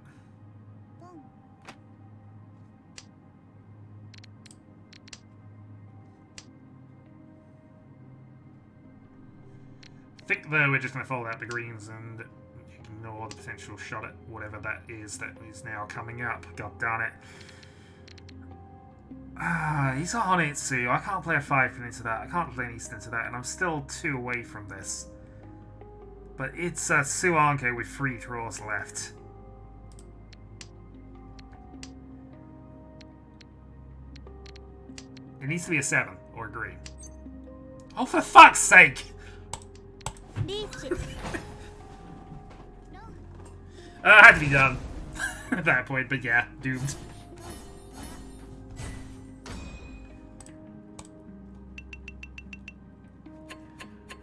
I think, though, we're just going to fold out the greens and ignore the potential shot at whatever that is now coming up. God darn it. He's a Honitsu. I can't play a 5 into that. I can't play an East into that, and I'm still 2 away from this. But it's Suanko with 3 draws left. It needs to be a 7 or a green. Oh, for fuck's sake! Riichi. Had to be done at that point, but yeah, doomed.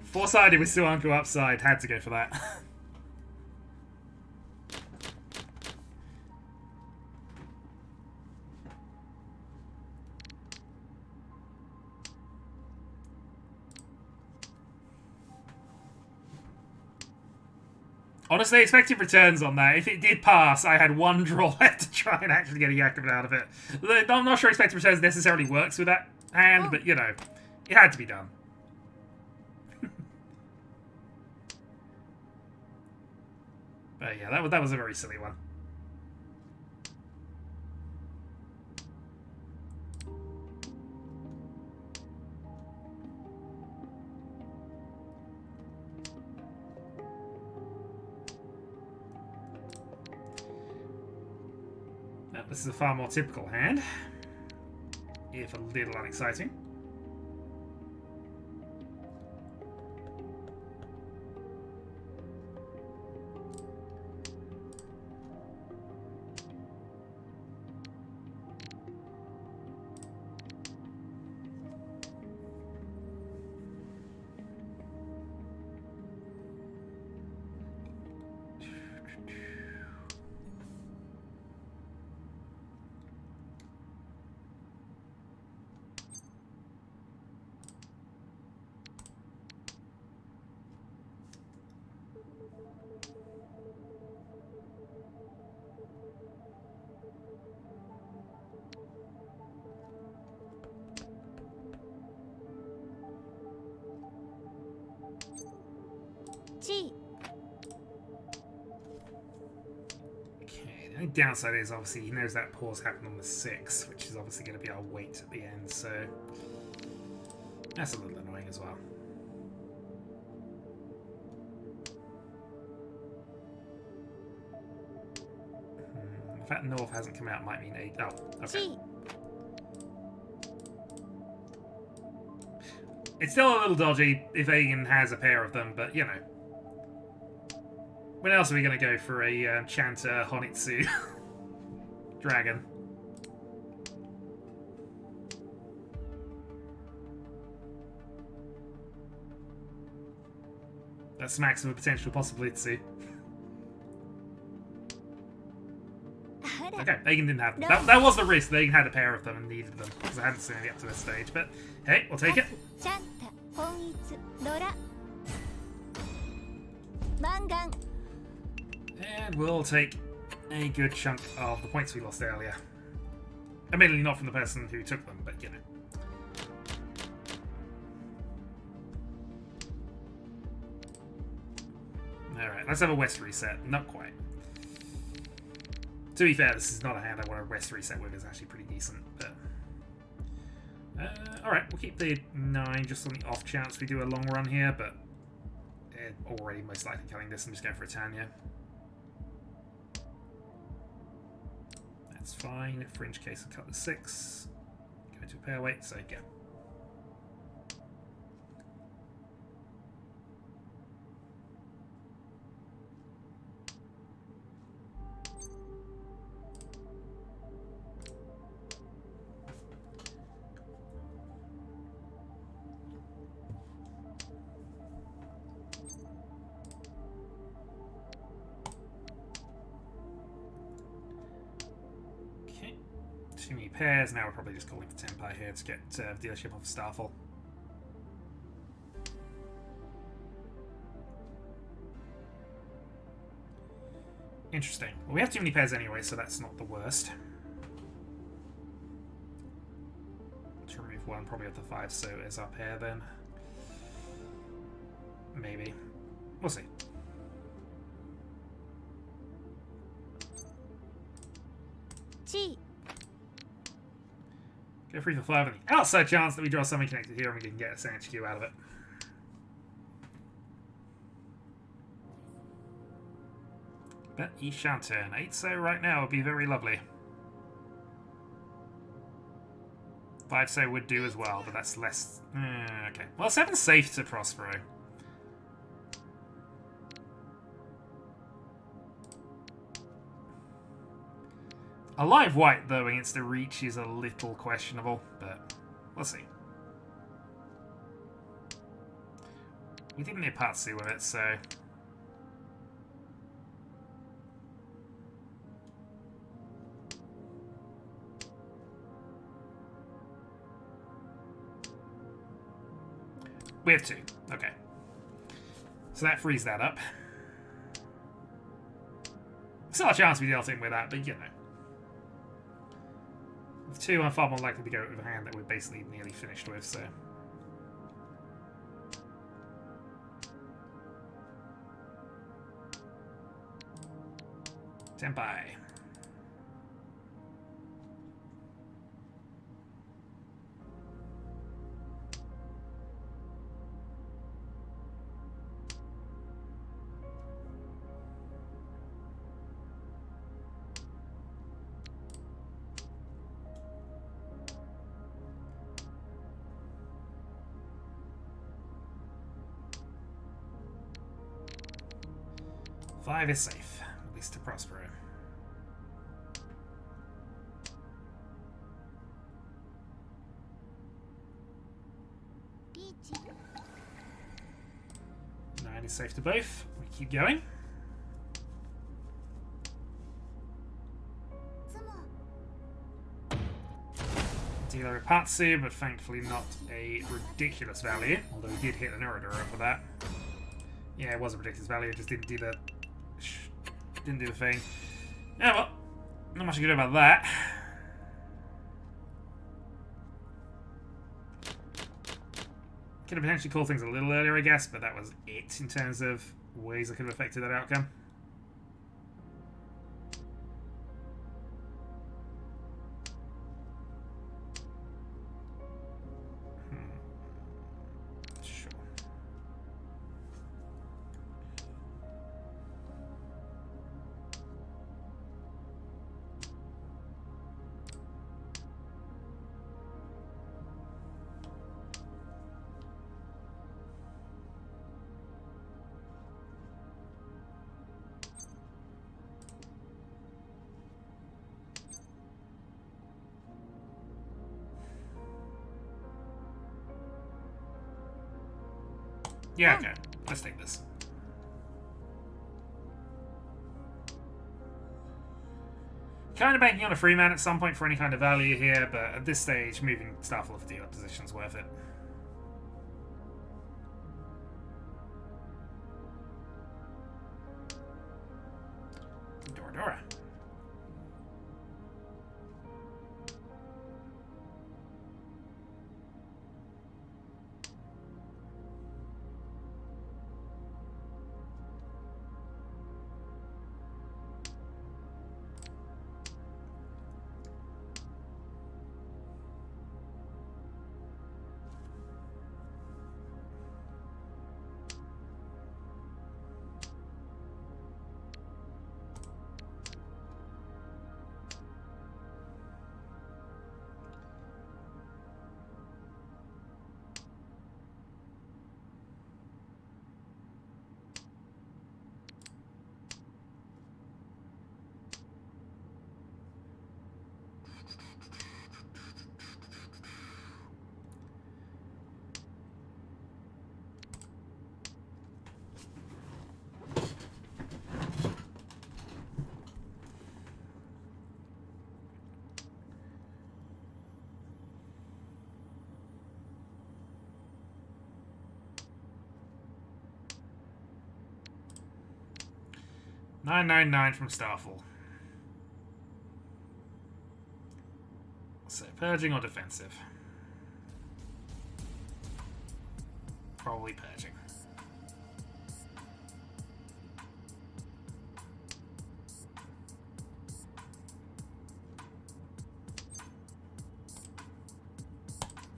Four-sided with Suanko upside, had to go for that. Honestly, expected returns on that. If it did pass, I had 1 draw left to try and actually get a Yakuza out of it. I'm not sure expected returns necessarily works with that hand, but, you know, it had to be done. But yeah, that was a very silly one. This is a far more typical hand, if a little unexciting. G. Okay, the only downside is obviously he knows that pause happened on the 6, which is obviously going to be our weight at the end, so that's a little annoying as well. The fact North hasn't come out might mean 8. Oh, okay. G. It's still a little dodgy if Aegon has a pair of them, but you know. When else are we going to go for a Chanter Honitsu dragon? That's maximum potential possibility. Okay, Aegon didn't have them. That was the risk. Aegon had a pair of them and needed them, because I hadn't seen it up to this stage. But hey, we'll take it. And we'll take a good chunk of the points we lost earlier. Admittedly not from the person who took them, but you know. Alright, let's have a West reset. Not quite. To be fair, this is not a hand I want to West reset with. It's actually pretty decent. But alright, we'll keep the 9 just on the off chance we do a long run here, but already most likely killing this. I'm just going for a Tanya. That's fine. Fringe case will cut the 6. Go into a pair weight, so go. Too many pairs. Now we're probably just calling for Tenpai here to get dealership off Starfall. Interesting. Well, we have too many pairs anyway, so that's not the worst. To remove 1, probably of the 5, so is our pair then. Maybe. We'll see. Go 3 for 5 on the outside chance that we draw something connected here and we can get a Sanch Q out of it. But he shan't turn 8, so right now would be very lovely. 5 so would do as well, but that's less... okay. Well, 7's safe to Prospero. A live white, though, against the Riichi is a little questionable, but we'll see. We didn't need Patsu with it, so... We have 2. Okay. So that frees that up. Still a chance we dealt in with that, but you know. With 2, I'm far more likely to go with a hand that we're basically nearly finished with, so... Senpai. Five is safe, at least to Prospero. Riichi. 9 is safe to both. We keep going. Dealer a Patsu, but thankfully not a ridiculous value. Although he did hit an Uradura for that. Yeah, it was a ridiculous value. It just didn't do the thing. Yeah, well, not much I can do about that. Could have potentially called things a little earlier, I guess, but that was it in terms of ways I could have affected that outcome. Sure. Yeah, okay. Let's take this. Kind of banking on a free man at some point for any kind of value here, but at this stage, moving Starfall for dealer position is worth it. Dora. $9.99 from Starfall. So, purging or defensive? Probably purging.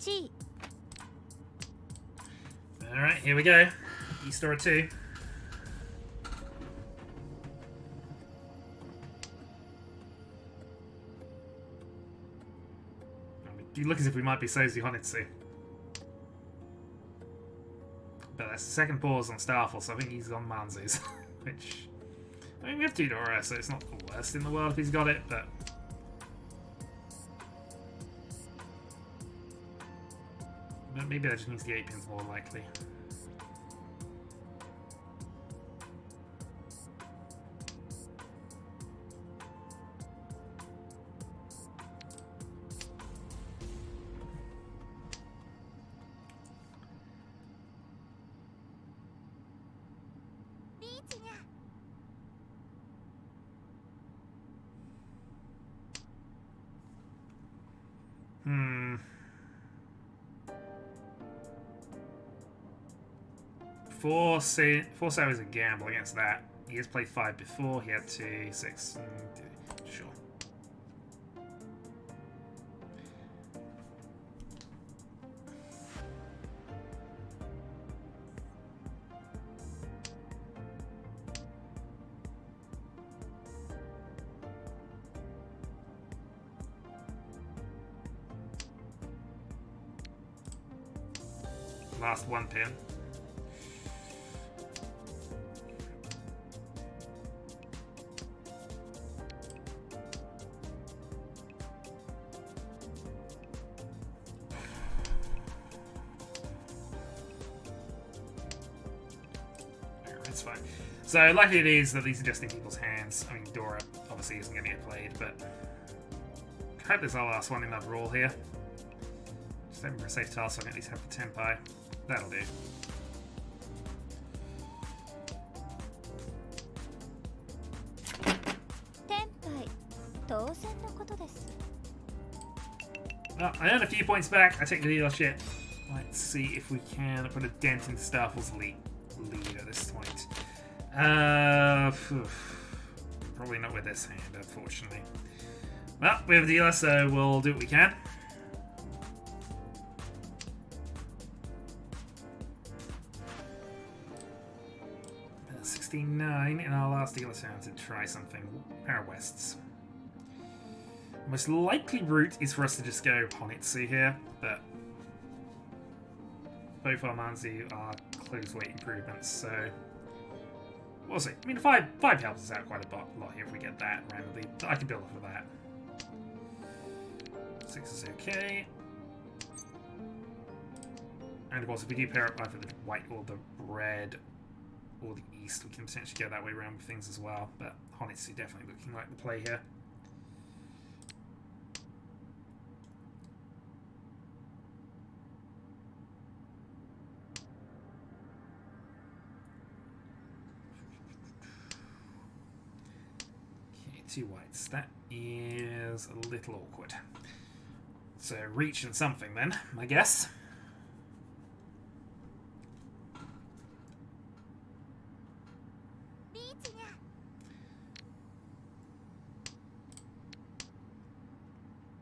C. Alright, here we go. East Aura 2. You look as if we might be Sozu Honitsu. But that's the second pause on Starfall, so I think he's on Manzu's. Which, I mean, we have 2 Dora, so it's not the worst in the world if he's got it, but... But maybe that just means the 8-pin's more likely. Riichi nya. Force is a gamble against that. He has played 5 before. He had 2, 6. Sure. Last 1 pin. That's fine. So, likely it is that these are just in people's hands. I mean, Dora obviously isn't going to get played, but I hope this is our last one in overall here. Just hoping for a safe task so I can at least have the Tenpai. That'll do. Tenpai. 当然のことです。 Well, I earned a few points back. I take the deal shit. Let's see if we can put a dent in Starfall's lead at this point. Probably not with this hand, unfortunately. Well, we have a dealer, so we'll do what we can. Uh, 69 in our last dealer sound to try something. Power Wests. Most likely route is for us to just go Honitsu here, but both our Manzu are close weight improvements, so we'll see. I mean, 5 helps us out quite a lot here if we get that randomly. I can build off of that. 6 is okay. And of course, if we do pair up either the white or the red or the east, we can potentially go that way around with things as well. But Honitsu definitely looking like the play here. Okay, 2 whites. That is a little awkward. So Riichi and something then, I guess. Riichi nya.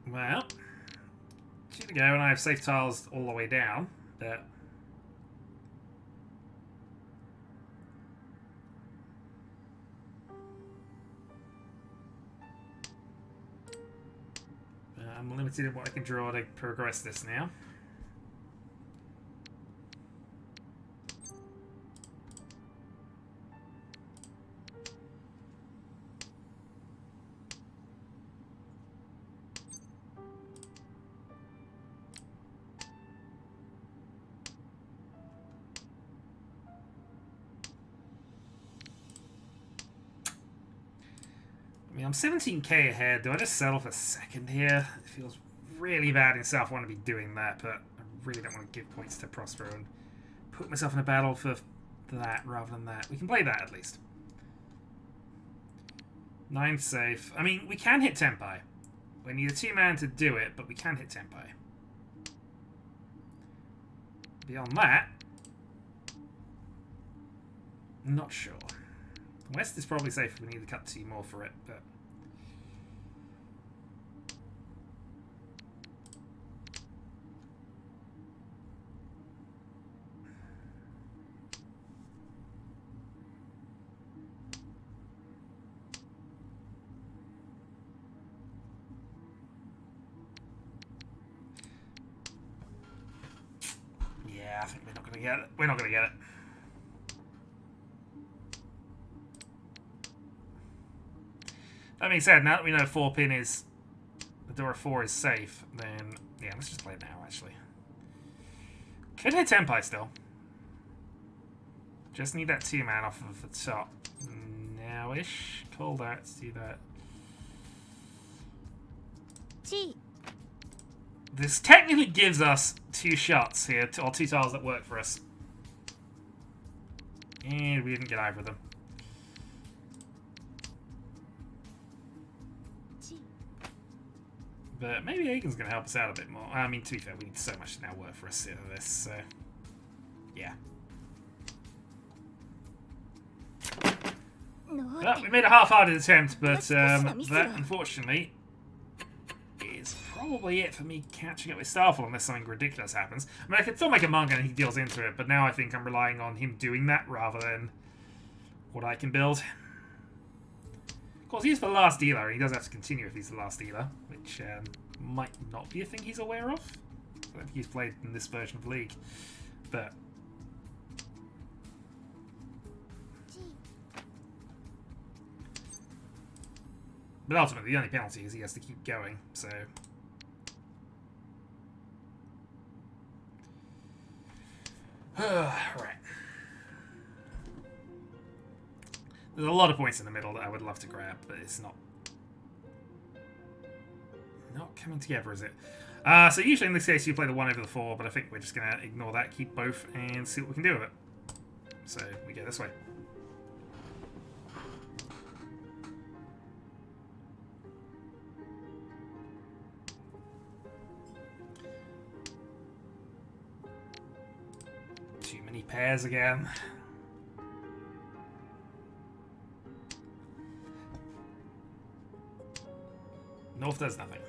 Well, 2 to go, and I have safe tiles all the way down, but I'm limited in what I can draw to progress this now. I mean, I'm 17k ahead. Do I just settle for second here? It feels really bad in South. I want to be doing that, but I really don't want to give points to Prospero and put myself in a battle for that rather than that. We can play that at least. 9 safe. I mean, we can hit Tenpai. We need a 2-man to do it, but we can hit Tenpai. Beyond that, I'm not sure. West is probably safe if we need to cut 2 more for it, but gonna get it. We're not gonna get it. That being said, now that we know 4-pin is... the door of 4 is safe, then... yeah, let's just play it now, actually. Could hit Tenpai still. Just need that 2-man off of the top. Now-ish. Call that, let's do that. This technically gives us 2 shots here, or 2 tiles that work for us. And we didn't get either of them. But maybe Aiken's going to help us out a bit more. I mean, to be fair, we need so much to now work for us out of this, so... yeah. Well, we made a half-hearted attempt, but that, unfortunately, is probably it for me catching up with Starfall unless something ridiculous happens. I mean, I could still make a manga and he deals into it, but now I think I'm relying on him doing that rather than what I can build. Of course, he's the last dealer, and he does have to continue if he's the last dealer, which might not be a thing he's aware of. I don't think he's played in this version of League, but... but ultimately, the only penalty is he has to keep going, so... right. There's a lot of points in the middle that I would love to grab, but it's not coming together, is it? So usually in this case you play the 1 over the 4, but I think we're just going to ignore that, keep both, and see what we can do with it. So we go this way. Too many pairs again. North does nothing.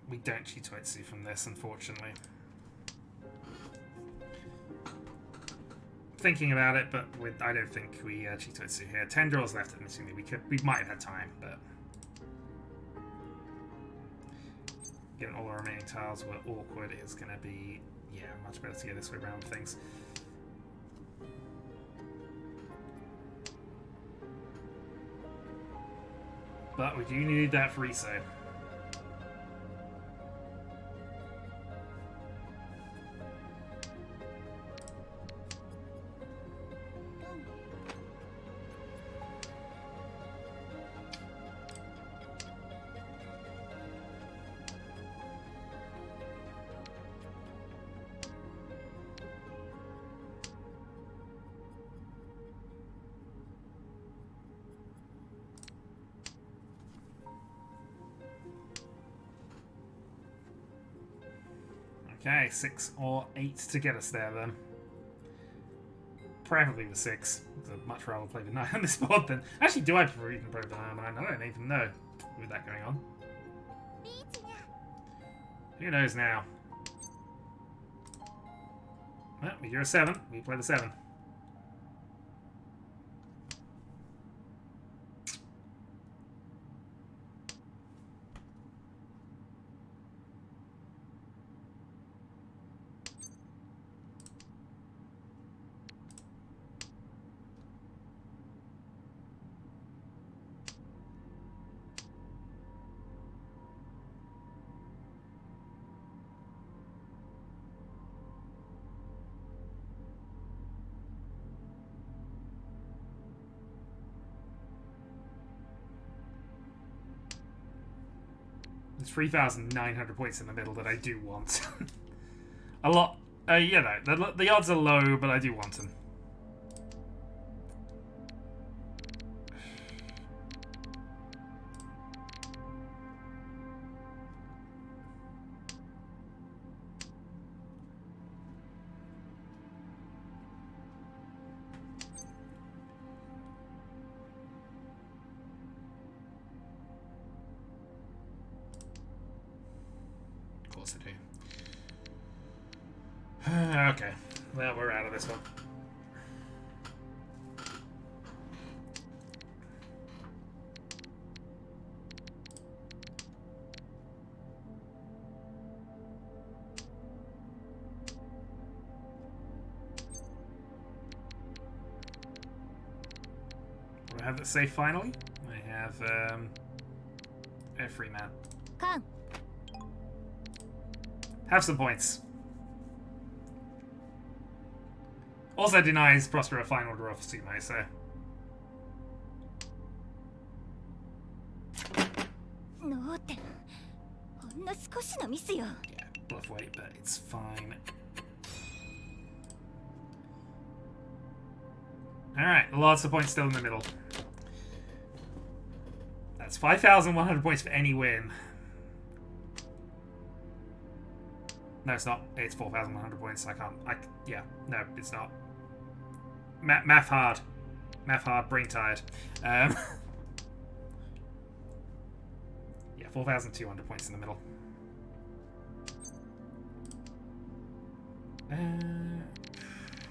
We don't Chitoitsu from this, unfortunately. Thinking about it, but I don't think we Chitoitsu here. 10 draws left, admittedly. We might have had time, but given all the remaining tiles were awkward, it's going to be, yeah, much better to go this way around with things. But we do need that for Riichi. Okay, 6 or 8 to get us there then. Preferably the 6. I'd much rather play the 9 on this board than... actually, do I prefer even play the 9? I don't even know with that going on. Who knows now? Well, you're a 7. We play the 7. There's 3,900 points in the middle that I do want. A lot. You know, the odds are low, but I do want them. course I do. Okay, well, we're out of this one. I have it safe finally. I have a free man. Have some points. Also denies Prosper a final draw for Sumo, so. Yeah, bluff weight, but it's fine. Alright, lots of points still in the middle. That's 5,100 points for any win. No, it's not. It's 4,100 points. Yeah, no, it's not. Math hard. Math hard, brain tired. Yeah, 4,200 points in the middle.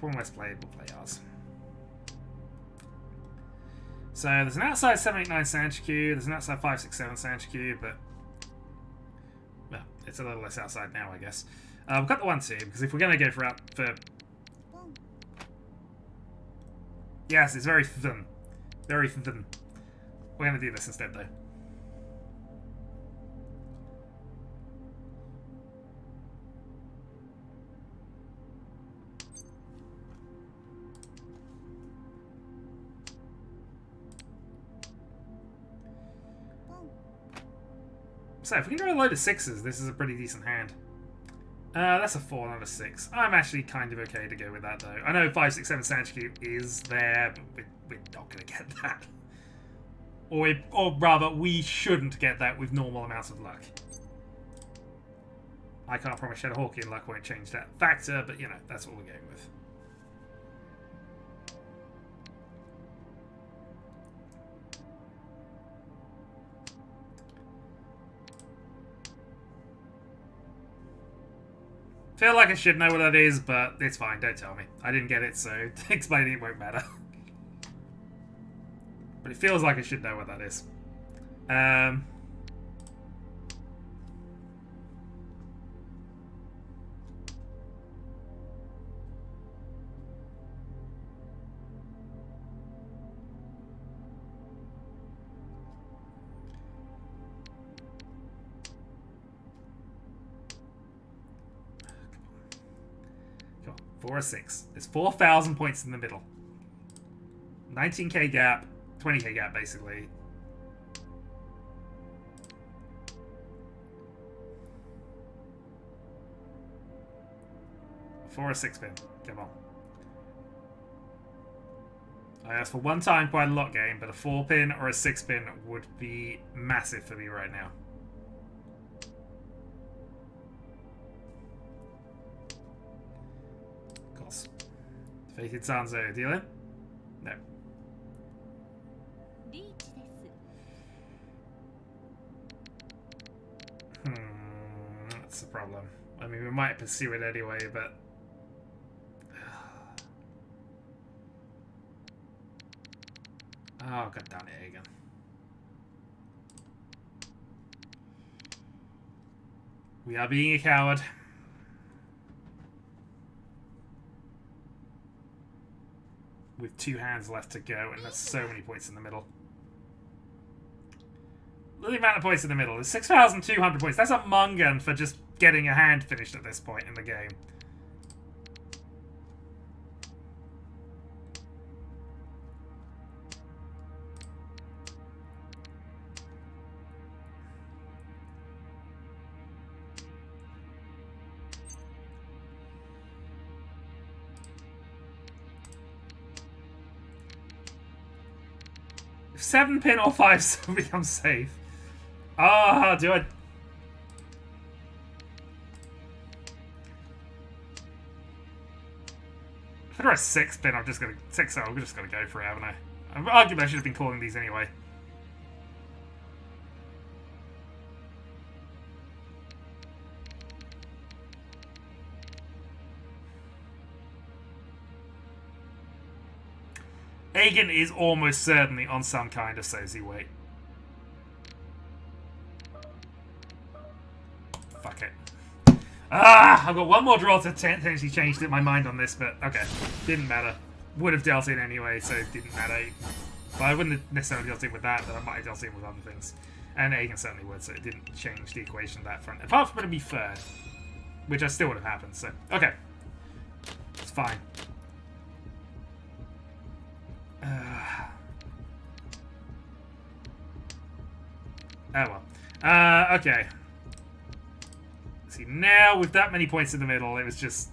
One less played, we'll play ours. So there's an outside 789 Sanchiku, there's an outside 567 Sanchiku, but well, it's a little less outside now, I guess. We've got the 1-2 because if we're going to go for yes, it's very thin, very thin. We're going to do this instead, though. So if we can draw a load of 6s, this is a pretty decent hand. That's a 4, not a 6. I'm actually kind of okay to go with that, though. I know 567 Sanchiku is there, but we're not going to get that. Or rather, we shouldn't get that with normal amounts of luck. I can't promise Shadowhawk luck won't change that factor, but you know, that's what we're going with. Feel like I should know what that is, but it's fine, don't tell me. I didn't get it, so explaining it won't matter. But it feels like I should know what that is. Come on, 4 or 6. There's 4,000 points in the middle. 19k gap, 20k gap, basically. Four or 6 pin. Come on. I asked for one time quite a lot game, but a 4 pin or a 6 pin would be massive for me right now. Of course. Fated Sanzo, deal in? No. That's the problem. I mean, we might pursue it anyway, but... Oh, god damn it again. We are being a coward. With 2 hands left to go, and there's so many points in the middle. Look at the amount of points in the middle. There's 6,200 points. That's a mungan for just getting a hand finished at this point in the game. If 7 pin or 5 becomes safe. Ah, do I... If I draw a 6 pin, I'm just gonna... 6-0, I'm just gonna go for it, haven't I? Arguably, I should have been calling these anyway. Aegon is almost certainly on some kind of Sozi weight. Fuck it. I've got one more draw to potentially change my mind on this, but okay. Didn't matter. Would have dealt in anyway, so it didn't matter. But I wouldn't have necessarily dealt in with that, but I might have dealt in with other things. And Aegon certainly would, so it didn't change the equation on that front. Apart from it to be third, which I still would have happened, so okay. It's fine. Oh well. Okay. See, now with that many points in the middle, it was just...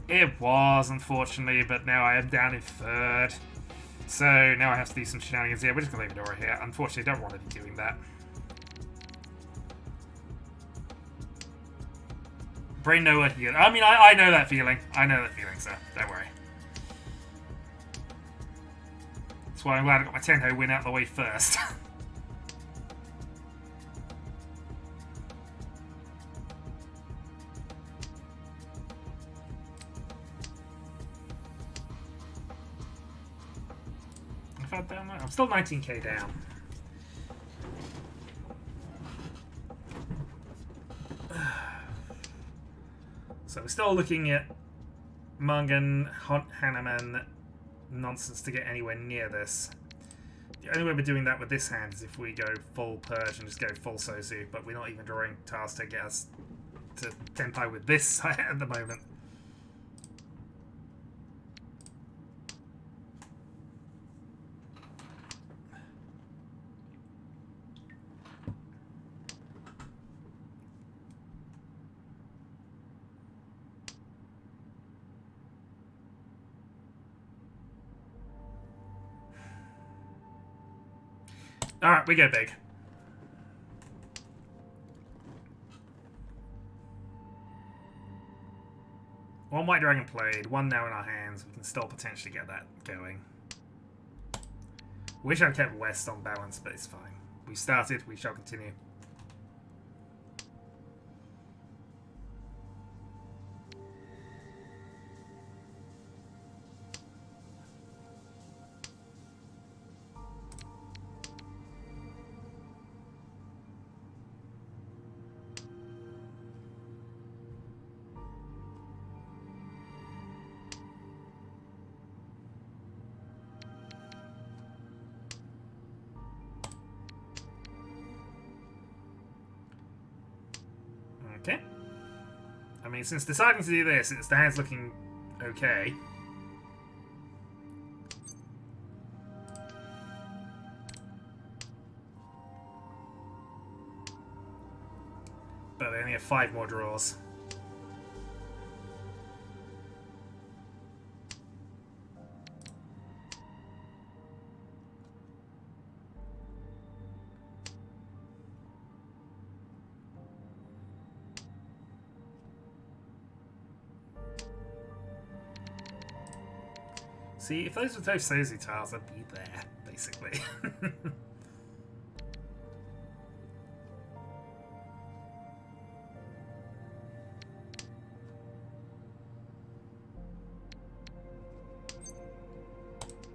It was, unfortunately, but now I am down in third. So now I have to do some shenanigans here. We're just going to leave it over here. Unfortunately, I don't want to be doing that. Brain know what you... I mean, I know that feeling. I know that feeling, so don't worry. That's why I'm glad I got my Tenho win out of the way first. I'm still 19k down. So we're still looking at Mungan, Hanneman nonsense to get anywhere near this. The only way we're doing that with this hand is if we go full Purge and just go full Sozu, but we're not even drawing tasks to get us to Tenpai with this at the moment. Alright, we go big. One White Dragon played, one now in our hands. We can still potentially get that going. Wish I kept West on balance, but it's fine. We started, we shall continue. Okay. I mean, since deciding to do this, the hand's looking okay. But they only have 5 more draws. See, if those were those Sozu tiles, I'd be there, basically.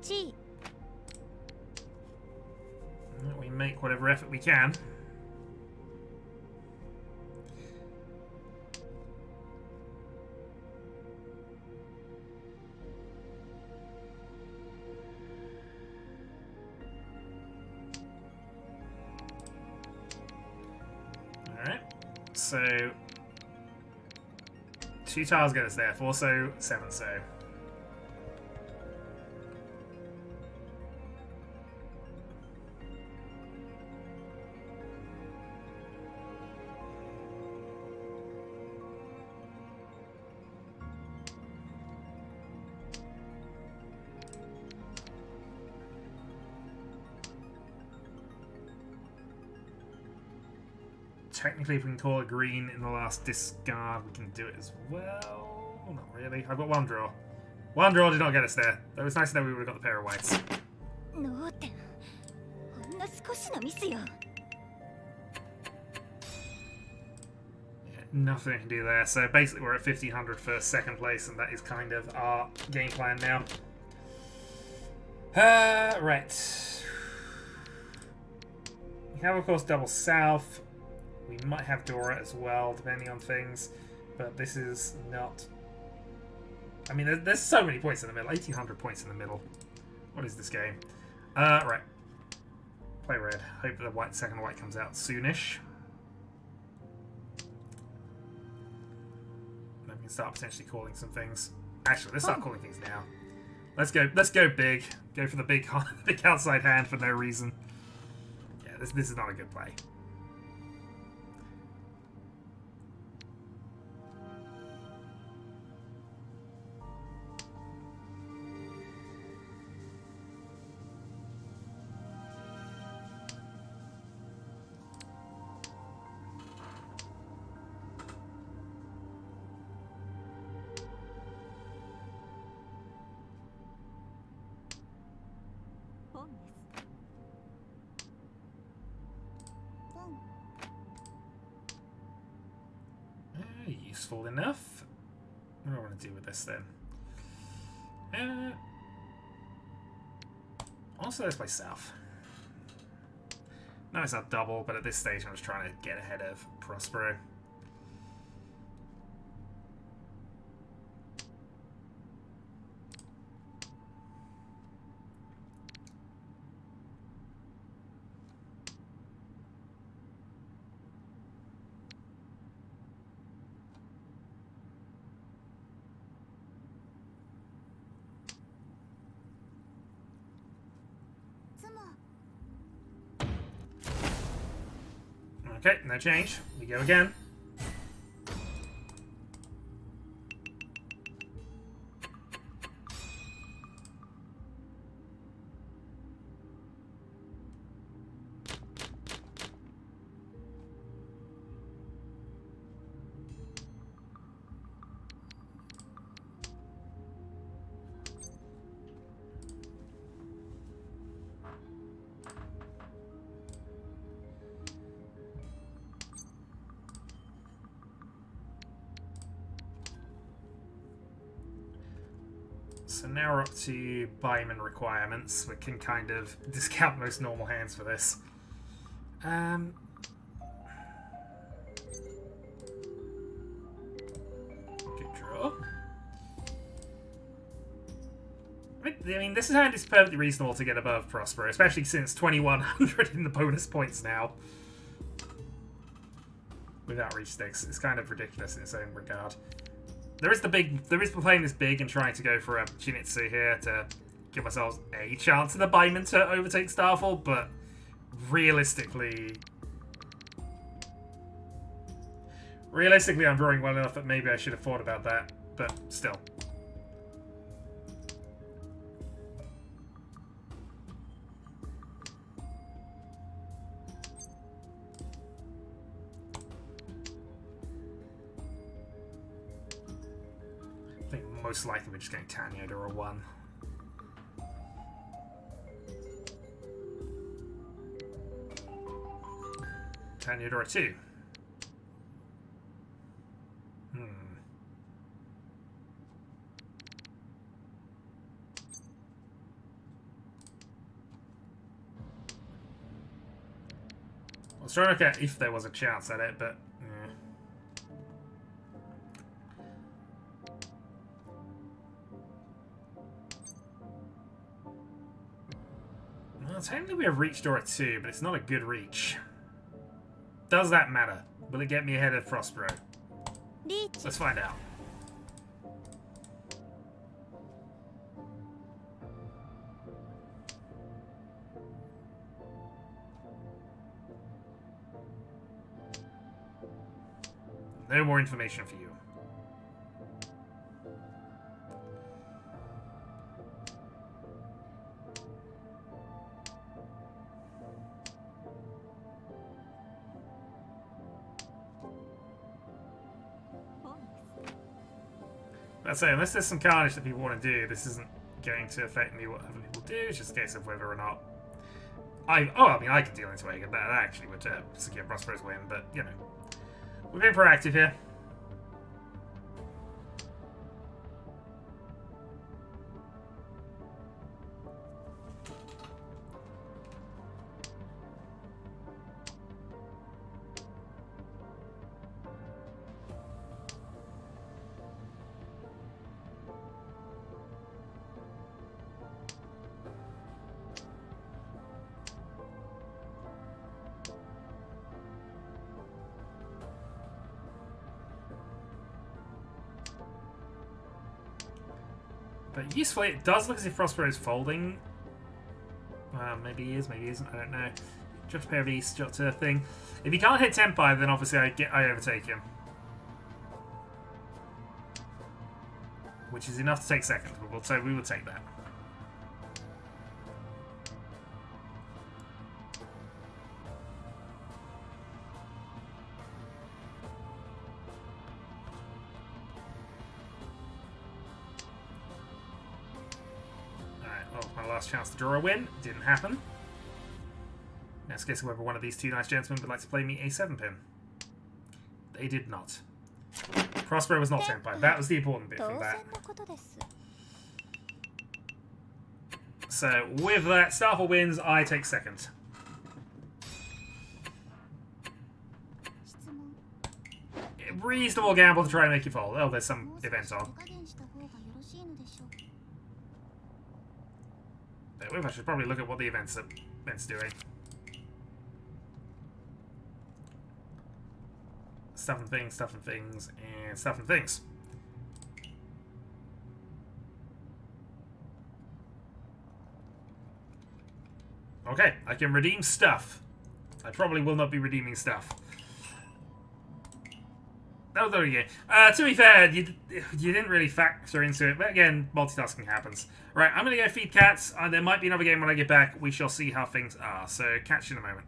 Gee. We make whatever effort we can. So 2 tiles get us there. 4 so, 7 so. Technically, if we can call it green in the last discard, we can do it as well. Not really. I've got 1 draw. One draw did not get us there. Though it was nice to know we would have got the pair of whites. 脳天ほんの少しのミスよ Nothing I can do there. So basically we're at 1500 for second place, and that is kind of our game plan now. Right. We have, of course, double south. We might have Dora as well, depending on things. But this is not... I mean, there's so many points in the middle. 1800 points in the middle. What is this game? Right. Play red. Hope that the second white comes out soonish. Then we can start potentially calling some things. Actually, let's start calling things now. Let's go big. Go for the big big outside hand for no reason. Yeah, this is not a good play. Useful enough. What do I want to do with this then? Also, let's play south. No, it's not double, but at this stage I'm just trying to get ahead of Prospero. Okay, no change. We go again. So now we're up to Buyman requirements. We can kind of discount most normal hands for this. Good draw. I mean, this hand is perfectly reasonable to get above Prospero, especially since 2100 in the bonus points now. Without reach sticks. It's kind of ridiculous in its own regard. There is playing this big and trying to go for a Shinitsu here to give ourselves a chance of the Buyman to overtake Starfall, but realistically I'm drawing well enough that maybe I should have thought about that, but still. I think most likely we're just going Tanyo to a 1. Tanyo to a 2. I was trying to look at if there was a chance at it, but well, technically we have reach door at 2, but it's not a good reach. Does that matter? Will it get me ahead of Prospero? Riichi. Let's find out. No more information for you. Let's say, unless there's some carnage that people want to do, this isn't going to affect me what other people do. It's just a case of whether or not I mean, I can deal into it. That actually would secure Prospero's win, but, you know. We're being proactive here. But usefully, it does look as if Prospero is folding. Maybe he is, maybe he isn't. I don't know. Drops a pair of East, drops a thing. If he can't hit Tempai, then obviously I overtake him, which is enough to take second. So we will take that. Last chance to draw a win. Didn't happen. Let's guess whether one of these two nice gentlemen would like to play me a 7-pin. They did not. Prospero was not Senpai. That was the important bit from that. So, with that, Starfall wins, I take second. Reasonable gamble to try and make you fold. Oh, there's some event on. I should probably look at what the event's doing. Stuff and things, stuff and things, and stuff and things. Okay, I can redeem stuff. I probably will not be redeeming stuff. Oh, there we go. To be fair, you didn't really factor into it, but again, multitasking happens. Right, I'm going to go feed cats. There might be another game when I get back. We shall see how things are. So, catch you in a moment.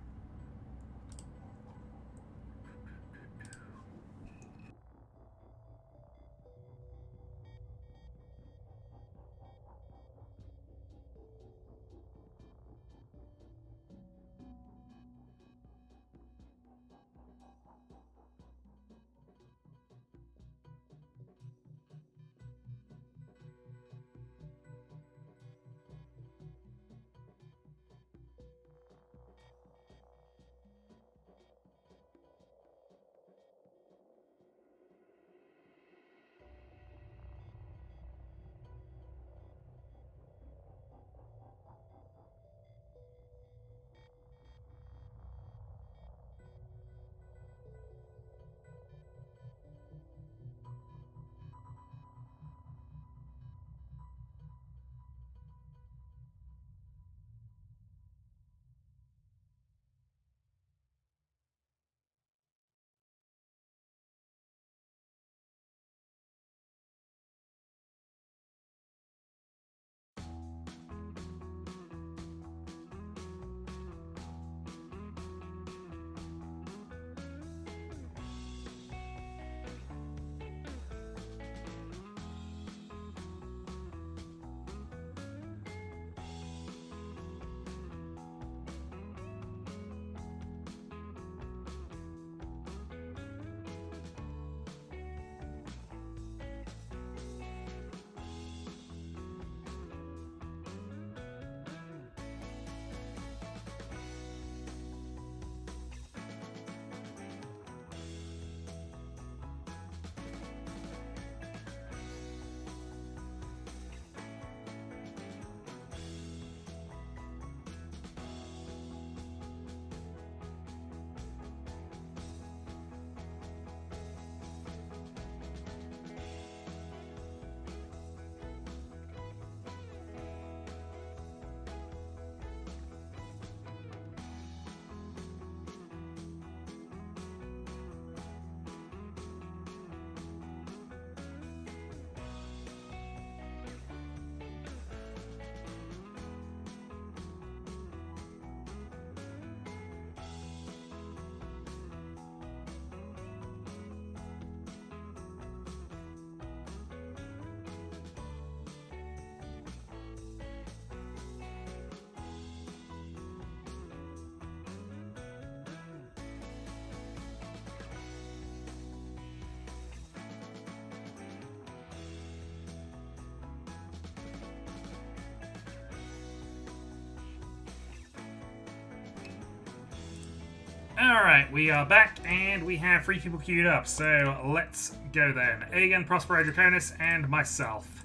Alright, we are back and we have 3 people queued up, so let's go then. Aegon, Prospero, Draconis, and myself.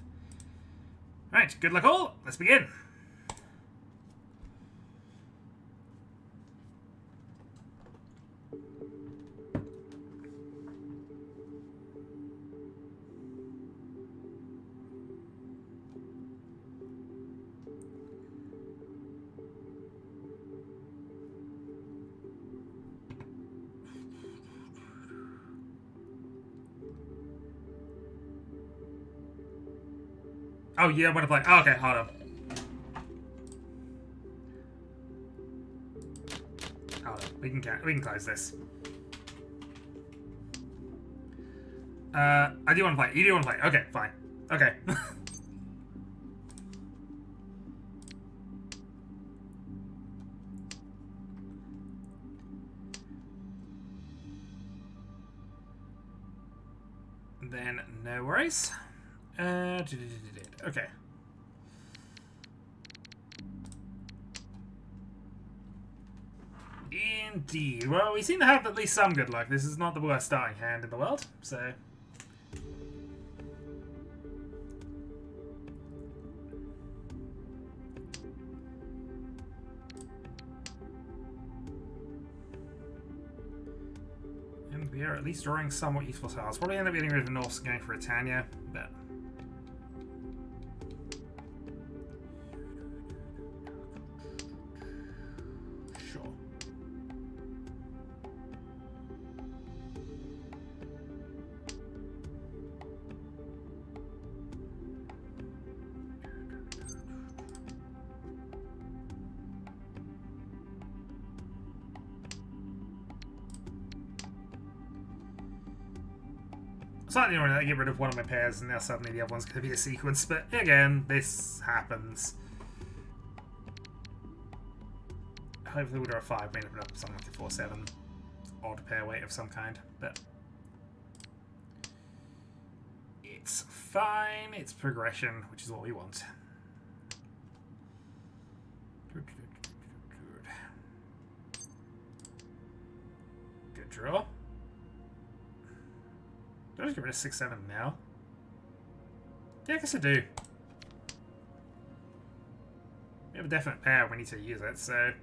Right, good luck all, let's begin. Oh, you don't want to play. Oh, okay, hold on. Hold on. We can close this. I do want to play. You do want to play. Okay, fine. Okay. Then no worries. Okay. Indeed. Well, we seem to have at least some good luck. This is not the worst starting hand in the world, so... And we are at least drawing somewhat useful tiles. Probably end up getting rid of the Norse and going for a Tanya, but... Slightly annoying that I get rid of one of my pairs and now suddenly the other one's going to be a sequence, but again, this happens. Hopefully we'll draw a 5, we end up with something like a 4-7 odd pair weight of some kind, but it's fine, it's progression, which is what we want. Good draw. Do I just get rid of 6-7 now? Yeah, I guess I do. We have a definite pair, we need to use it, so...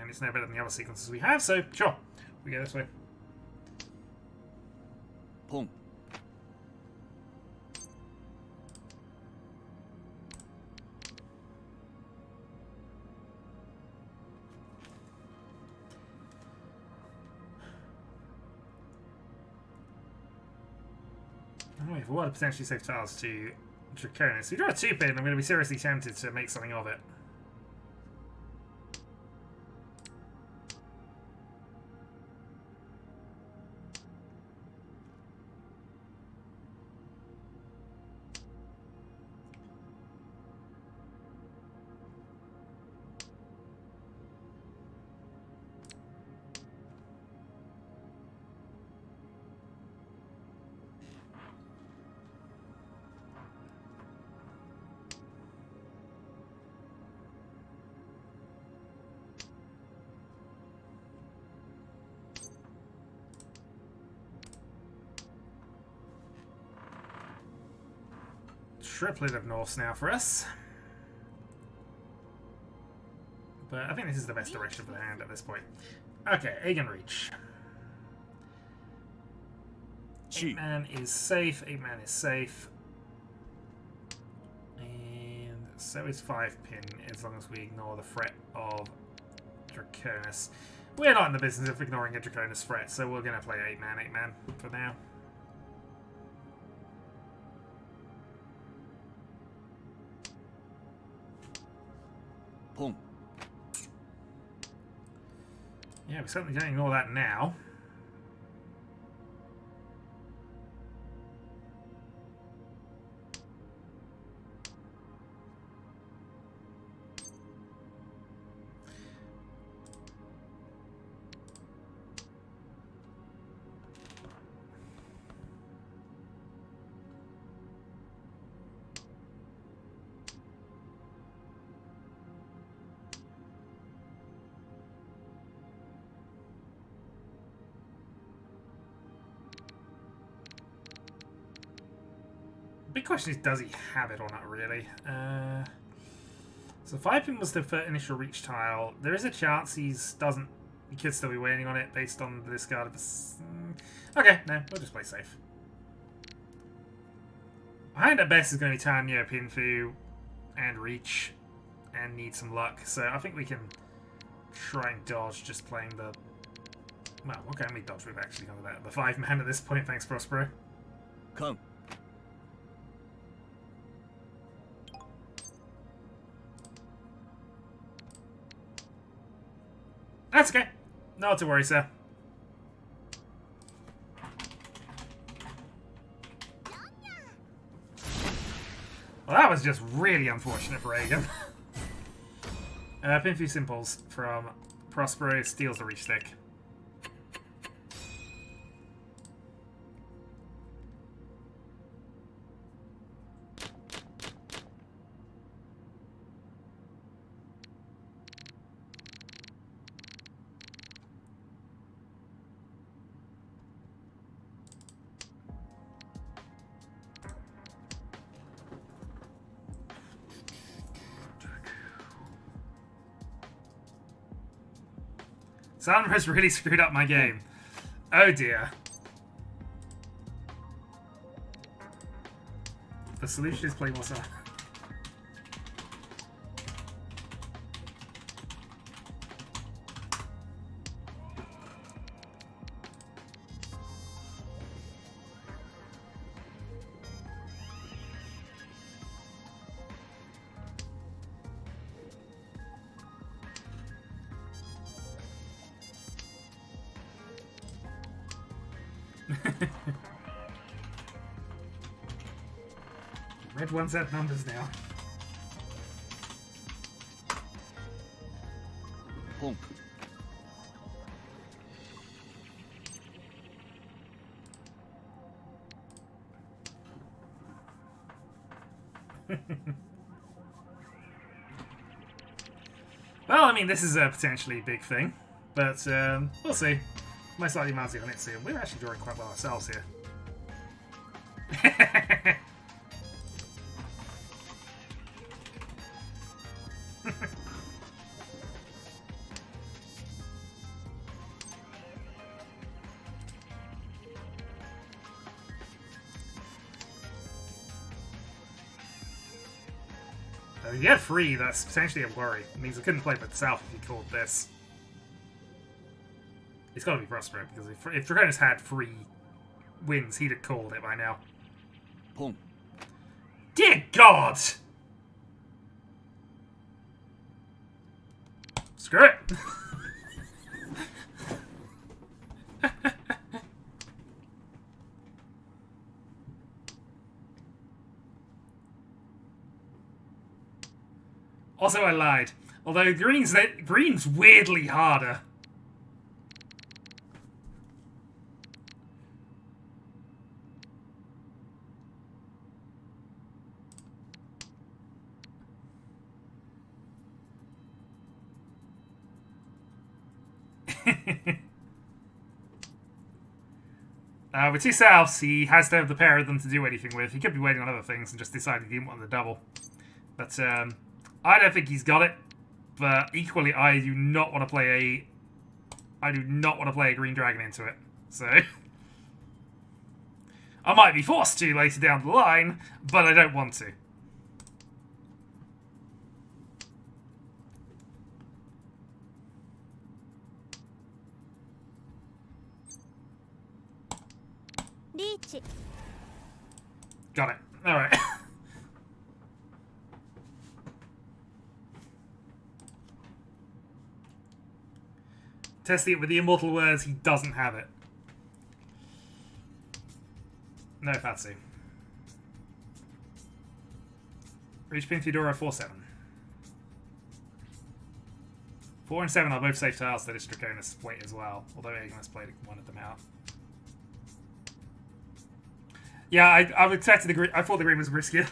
And it's no better than the other sequences we have, so sure. We go this way. Pong. Oh, if we want to potentially save tiles to Draconis. If we draw a 2-pin, I'm going to be seriously tempted to make something of it. Triplet of Norse now for us. But I think this is the best direction for the hand at this point. Okay, Aegon Riichi. 8-man is safe, 8-man is safe. And so is 5-pin, as long as we ignore the threat of Draconis. We're not in the business of ignoring a Draconis threat, so we're going to play 8-man for now. Pong. Yeah, we certainly don't ignore that now. Big question is, does he have it or not, really? So 5 pin was the initial reach tile. There is a chance he could still be waiting on it based on the discard of his... Okay, no, we'll just play safe. Behind at best is going to be Tanya, Pinfu, and Reach, and need some luck. So I think we can try and dodge just playing the... Well, what can we dodge with actually on that? The 5-man at this point, thanks Prospero. Come. That's okay. Not to worry, sir. Well, that was just really unfortunate for Reagan. Pinfu Simples from Prospero steals the reach stick. Sunrise really screwed up my game. Oh dear. The solution is play more Sun. Red ones have numbers now. Honk. Well, I mean, this is a potentially big thing, but we'll see. Most likely Mazzy on it soon. We're actually drawing quite well ourselves here. If you had free, that's potentially a worry. It means I couldn't play with South if he called this. It's got to be Prospero, because if Draconis had free wins, he'd have called it by now. Pong. Dear God! Screw it! Also, I lied. Although green's weirdly harder. With two Souths, he has to have the pair of them to do anything with. He could be waiting on other things and just decided he didn't want the double. But I don't think he's got it. But equally, I do not want to play a green dragon into it. So I might be forced to later down the line, but I don't want to. Riichi. Got it. Alright. Testing it with the immortal words, he doesn't have it. No, Fatsu. Reach Pin Theodora 4-7. 4 and 7 are both safe tiles that is Draconis weight as well, although Aegon has played one of them out. Yeah, I expected the green. I thought the green was riskier.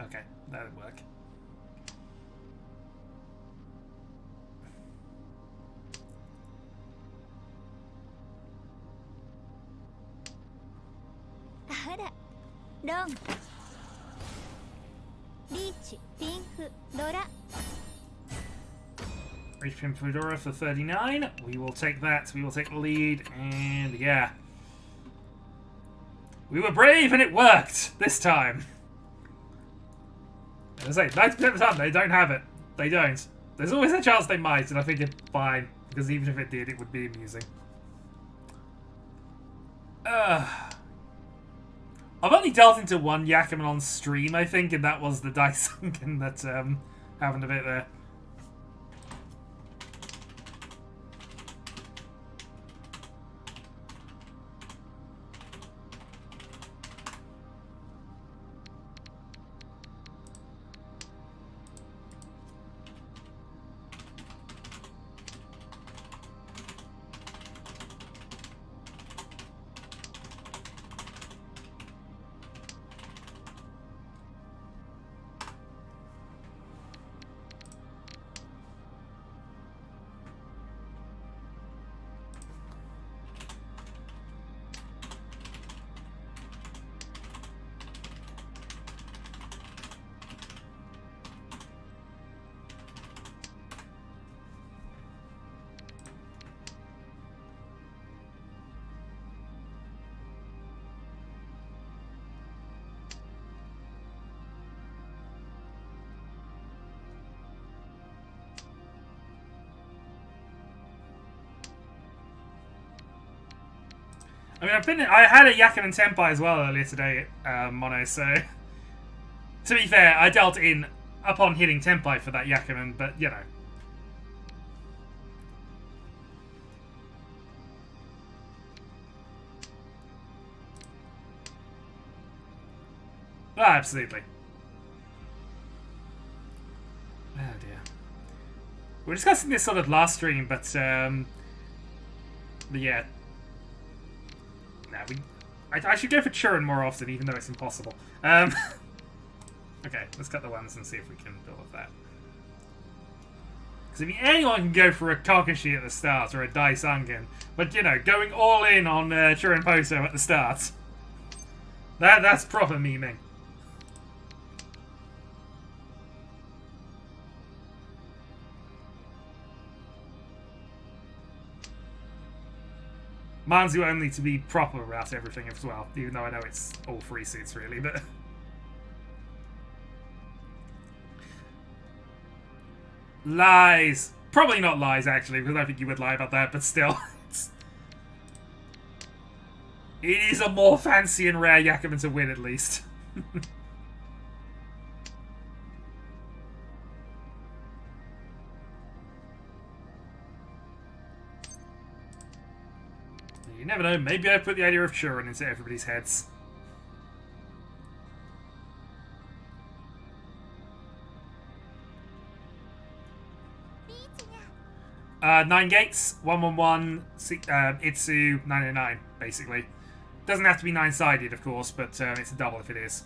Okay, that'll work. Ara, Ron. Riichi, Pink, Dora. Reach Pin Fedora for 39. We will take that. We will take the lead. And yeah. We were brave and it worked this time. As I say, 90% of the time they don't have it. They don't. There's always a chance they might, and I think it's fine. Because even if it did, it would be amusing. I've only dealt into one Yakuman on stream, I think, and that was the dice sunken that happened a bit there. I mean, I had a Yakuman Senpai as well earlier today, Mono, so... To be fair, I dealt in upon hitting Senpai for that Yakuman, but, you know. Oh, absolutely. Oh, dear. We were discussing this sort of last stream, but yeah. I should go for Churin more often, even though it's impossible. Okay, let's cut the ones and see if we can build up that. Because if anyone can go for a Kakashi at the start, or a Dai Sangen, but, you know, going all in on Churin Poso at the start, that's proper memeing. Manzu only to be proper about everything as well, even though I know it's all free suits really, but... Lies! Probably not lies, actually, because I don't think you would lie about that, but still. It is a more fancy and rare Yakuman to win, at least. You never know, maybe I put the idea of Churin into everybody's heads. Riichi. 9 gates, 111, Itsu, 909, basically. Doesn't have to be 9-sided, of course, but it's a double if it is.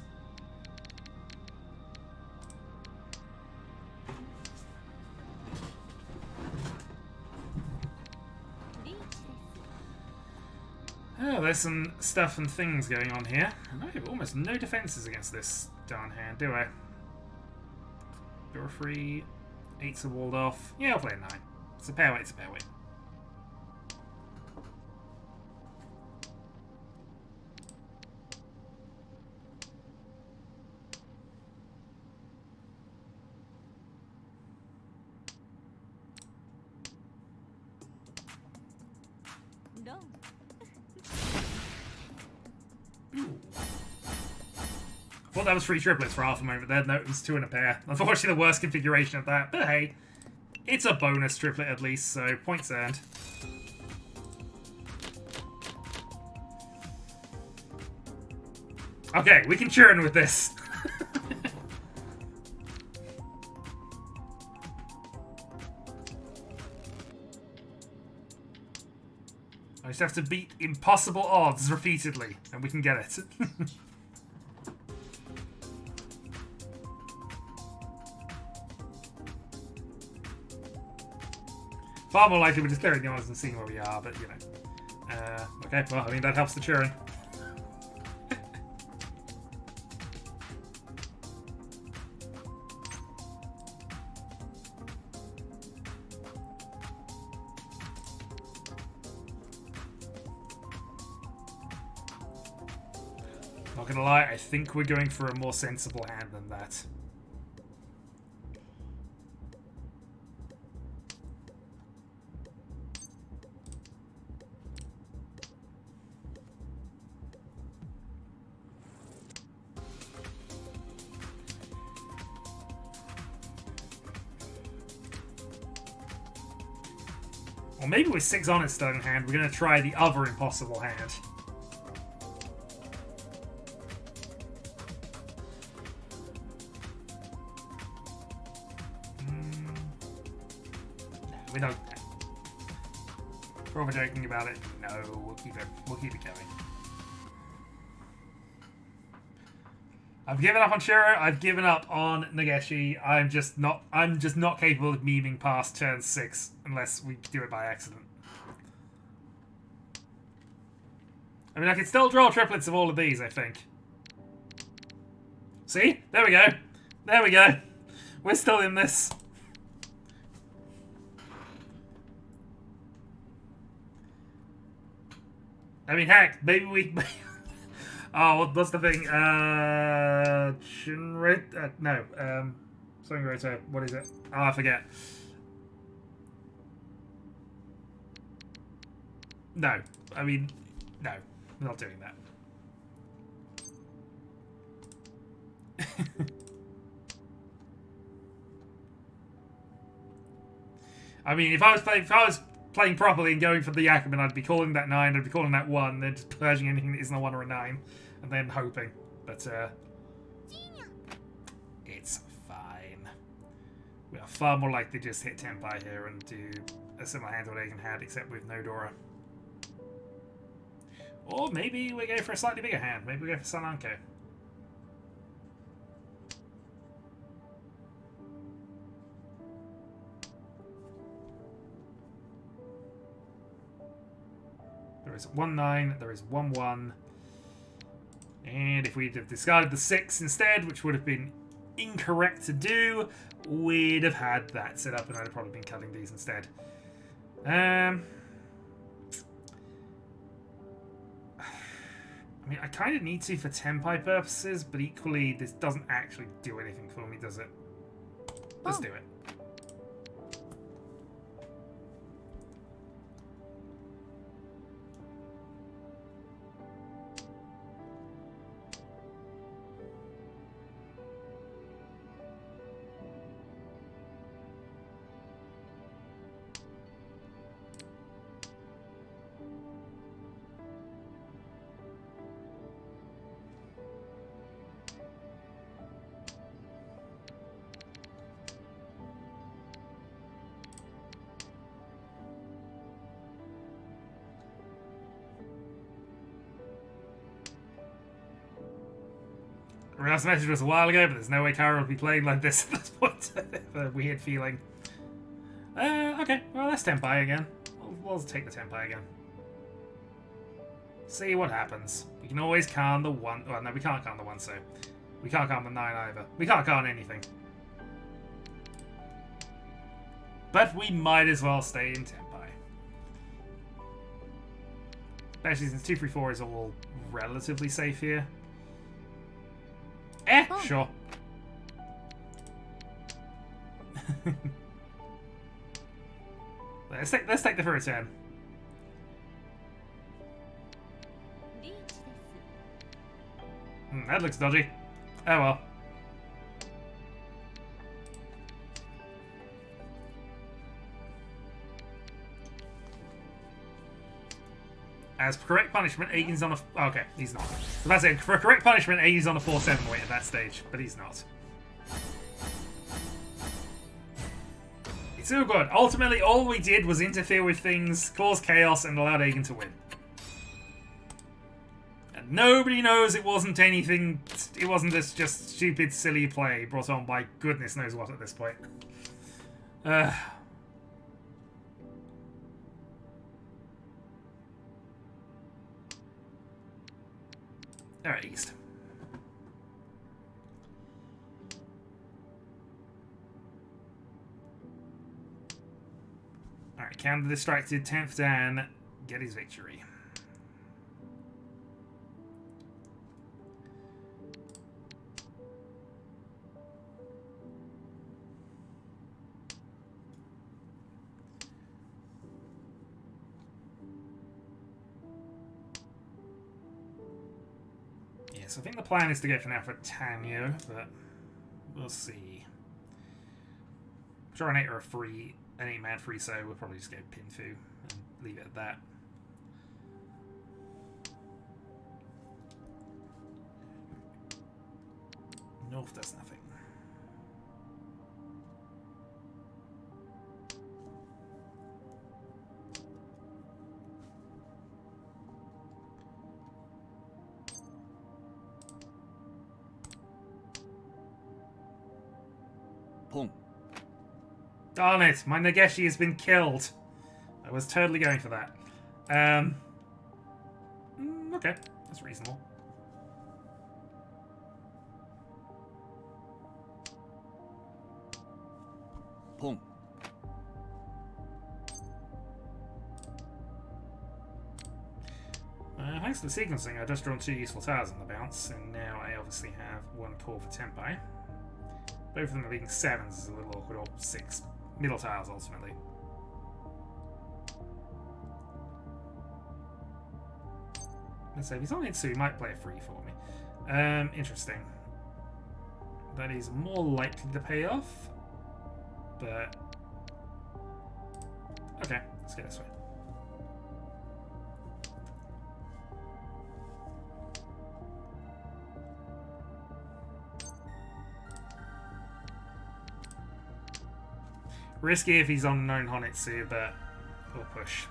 Oh, there's some stuff and things going on here. And I have almost no defenses against this darn hand, do I? Door free, 8's are walled off. Yeah, I'll play a 9. It's a pair weight, it's a pair weight. Ron. I thought that was 3 triplets for half a moment there. No, it was 2 in a pair. Unfortunately, the worst configuration of that. But hey, it's a bonus triplet at least, so points earned. Okay, we can Churin with this. I just have to beat impossible odds repeatedly, and we can get it. Far more likely we're just clearing the honors and seeing where we are, but you know. Okay, well, I mean, that helps the cheering. Not gonna lie, I think we're going for a more sensible hand than that. Or maybe with 6 on it still in hand, we're going to try the other impossible hand. We don't. We're over joking about it. No, we'll keep it going. I've given up on Shiro. I've given up on Nageshi. I'm just not capable of memeing past turn 6 unless we do it by accident. I mean, I can still draw triplets of all of these, I think. See? There we go. There we go. We're still in this. I mean, heck, maybe we... Oh, what's the thing? Something Roto. What is it? Oh, I forget. No. I mean, no. We're not doing that. I mean, if I was playing properly and going for the Yakuman, I'd be calling that 9, I'd be calling that 1, then just purging anything that isn't a 1 or a 9, and then hoping. But, it's fine. We are far more likely to just hit Tenpai here and do a similar hand to what Aiden had, except with no Dora. Or maybe we go for a slightly bigger hand. Maybe we go for Sananko. There is 1-9, there is 1-1. And if we'd have discarded the 6 instead, which would have been incorrect to do, we'd have had that set up and I'd have probably been cutting these instead. I mean, I kind of need to for Tenpai purposes, but equally, this doesn't actually do anything for me, does it? Let's do it. I realised the message was a while ago, but there's no way Kara will be playing like this at this point. A weird feeling. Okay, well, that's Tenpai again. We'll take the Tenpai again. See what happens. We can always calm the 1. Well, no, we can't calm the 1, so... We can't calm the 9 either. We can't calm anything. But we might as well stay in Tenpai. Especially since 2-3-4 is all relatively safe here. Sure. let's take the first turn. That looks dodgy. Oh well. As for correct punishment, Aigen's on a... Oh, okay, he's not. So that's it. For correct punishment, Aigen's on a 4-7 weight at that stage, but he's not. It's so good. Ultimately, all we did was interfere with things, cause chaos, and allowed Aigen to win. And nobody knows it wasn't anything... It wasn't this just stupid, silly play brought on by goodness knows what at this point. Alright, east. Alright, counter distracted, 10th Dan, get his victory. Yes, I think the plan is to go for now for Tanyo, but we'll see. Draw an 8 or a free, an 8-man free, so we'll probably just go Pinfu and leave it at that. North does nothing. Pong. Darn it, my Nageshi has been killed. I was totally going for that. Okay, that's reasonable. Pong. Thanks to the sequencing, I've just drawn 2 useful tiles on the bounce, and now I obviously have 1 call for Tenpai. Both of them being 7s is a little awkward, or 6 middle tiles ultimately. Let's say if he's on Itsu, he might play a free for me. Interesting. That is more likely to pay off, but okay, let's go this way. Risky if he's on known Honitsu, but we'll push.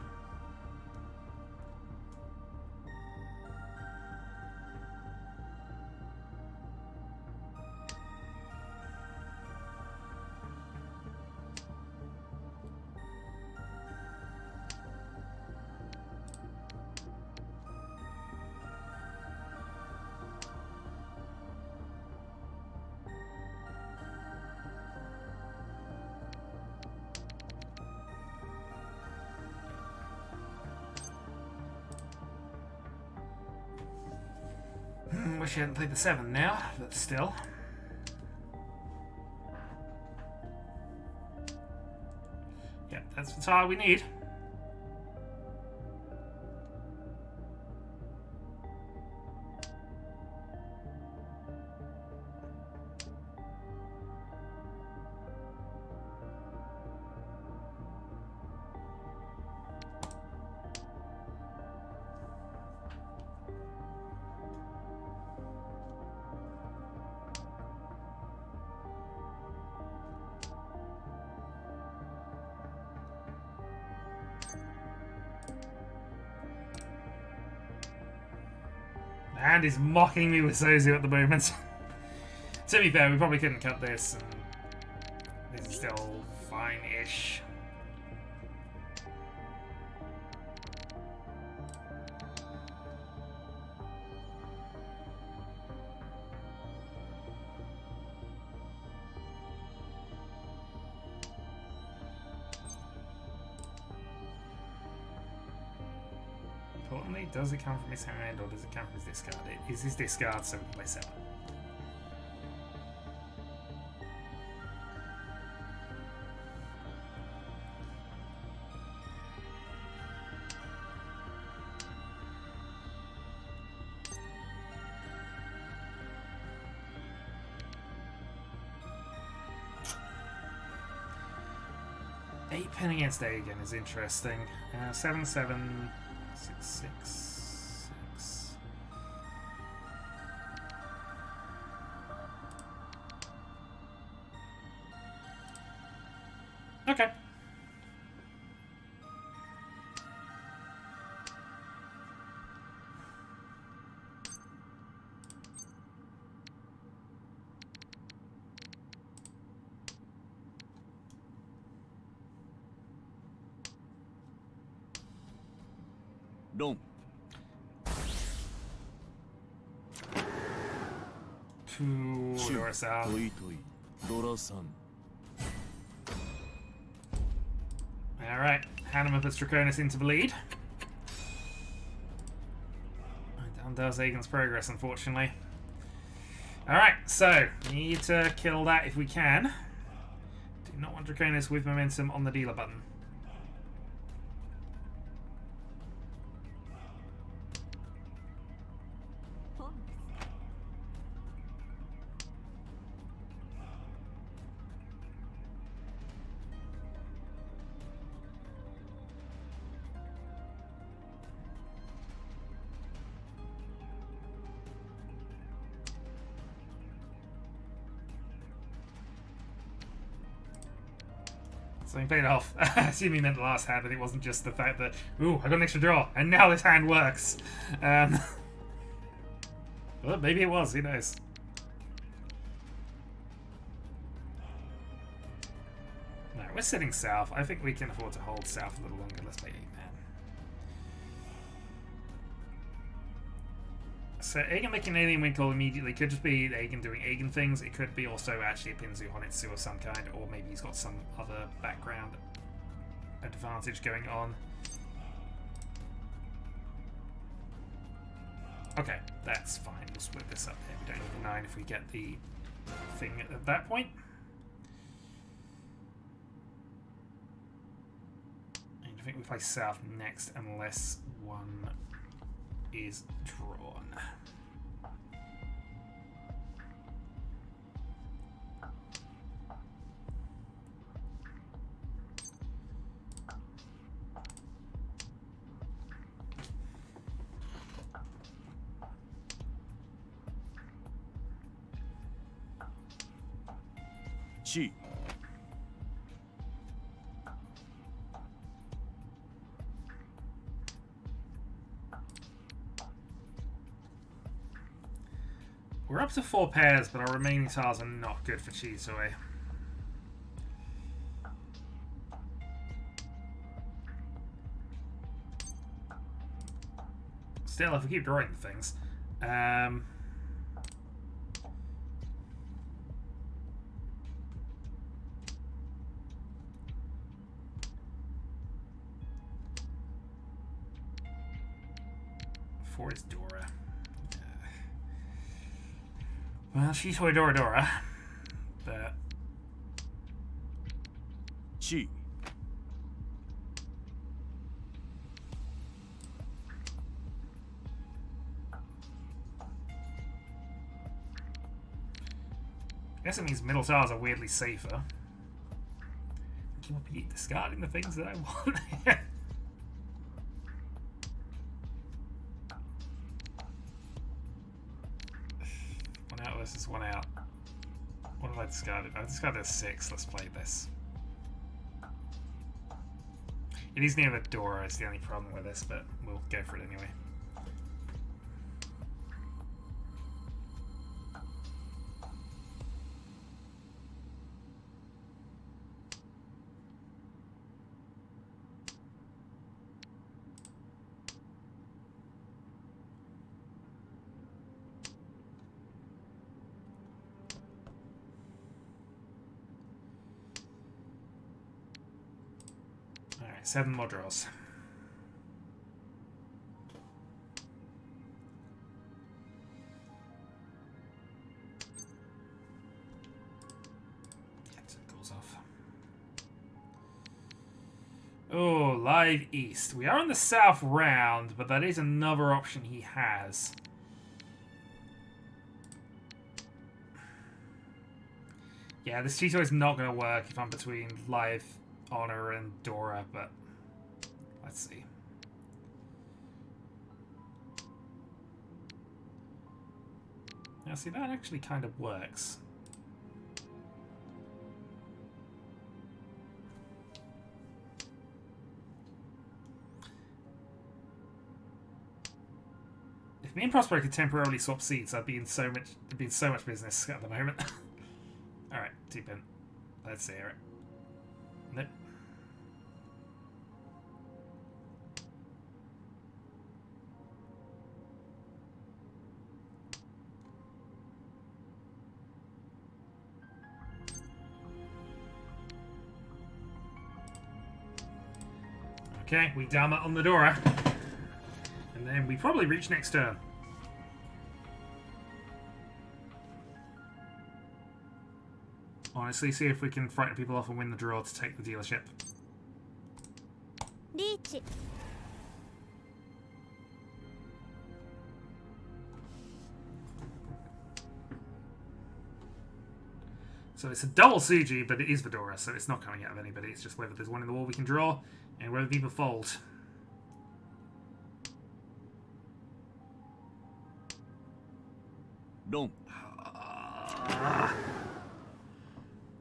Wish I hadn't played the 7 now, but still. Yeah, that's the tile we need. And is mocking me with Sozu at the moment. To be fair, we probably couldn't cut this, and this is still fine-ish. Importantly, does it come from his hand or does it come from his discard? It is his discard, so we can play 7. Eight pin against A again is interesting. 7, 7, 6, 6, 6. Okay. Long. Ooh, シュ Dora South. トイトイドラさん Alright, Hanema puts Draconis into the lead. And does Aegon's progress, unfortunately. Alright, so, need to kill that if we can. Do not want Draconis with momentum on the dealer button. So he played it off. I assume he meant the last hand, but it wasn't just the fact that, ooh, I got an extra draw, and now this hand works. Well, maybe it was, who knows. No, we're sitting south. I think we can afford to hold south a little longer. Let's play 8-man. So Aegon making an alien wing call immediately could just be Aegon doing Aegon things. It could be also actually a Pinzu Honitsu of some kind, or maybe he's got some other background advantage going on. Okay, that's fine. We'll split this up here. We don't need the 9 if we get the thing at that point. And I think we play south next unless one is drawn. G We're up to 4 pairs, but our remaining tiles are not good for Chisui. Still, if we keep drawing things, for is Dora. Well, she's Dora, but G I guess it means middle tiles are weirdly safer. Keep up discarding the things that I want. One out versus one out. What have I discarded? I discarded a 6. Let's play this. It is near the door, is the only problem with this, but we'll go for it anyway. Alright, 7 more draws. Goes off. Oh, live east. We are on the south round, but that is another option he has. Yeah, this Cheeto is not going to work if I'm between live Honor and Dora, but let's see. Now, see, that actually kind of works. If me and Prospero could temporarily swap seats, I'd be in so much business at the moment. All right, 2-pin. Let's see it. Nope. Okay, we Dharma on the Dora. And then we probably reach next turn. Honestly, see if we can frighten people off and win the draw to take the dealership. Riichi. So it's a double Suji, but it is Vidora, so it's not coming out of anybody. It's just whether there's one in the wall we can draw, and whether people fold. Ron.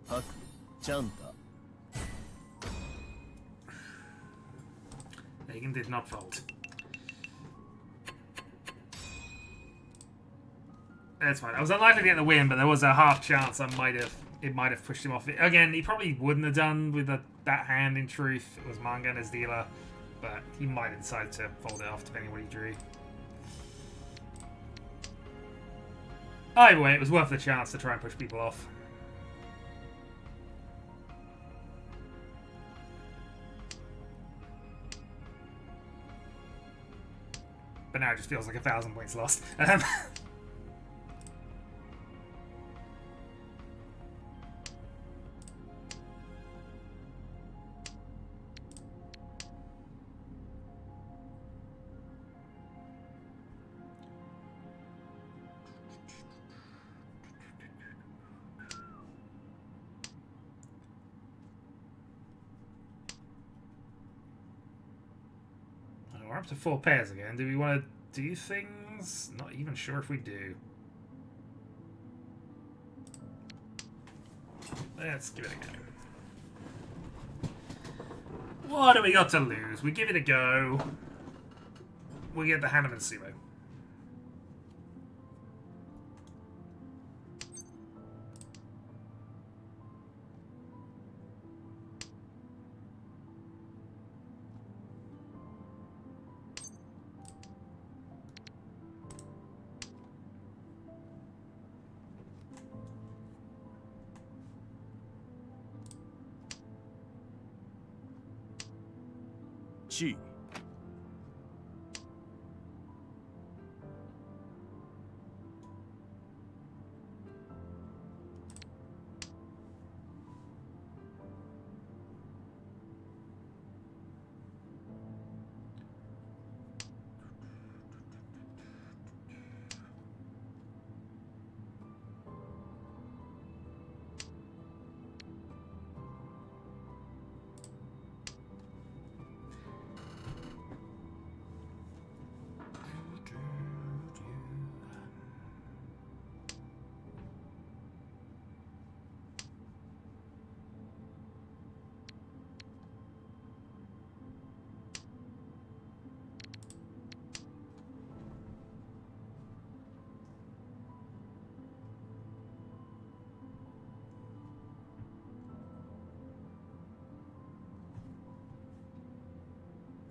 Haku. Chanta. Hagen did not fold. That's fine. I was unlikely to get the win, but there was a half chance it might have pushed him off. Again, he probably wouldn't have done with that hand, in truth. It was Mangan as dealer, but he might have decided to fold it off depending on what he drew. Either way, it was worth the chance to try and push people off. But now it just feels like 1,000 points lost. We're up to 4 pairs again. Do we want to do things? Not even sure if we do. Let's give it a go. What do we got to lose? We give it a go. We get the Hanneman Sumo. Chi.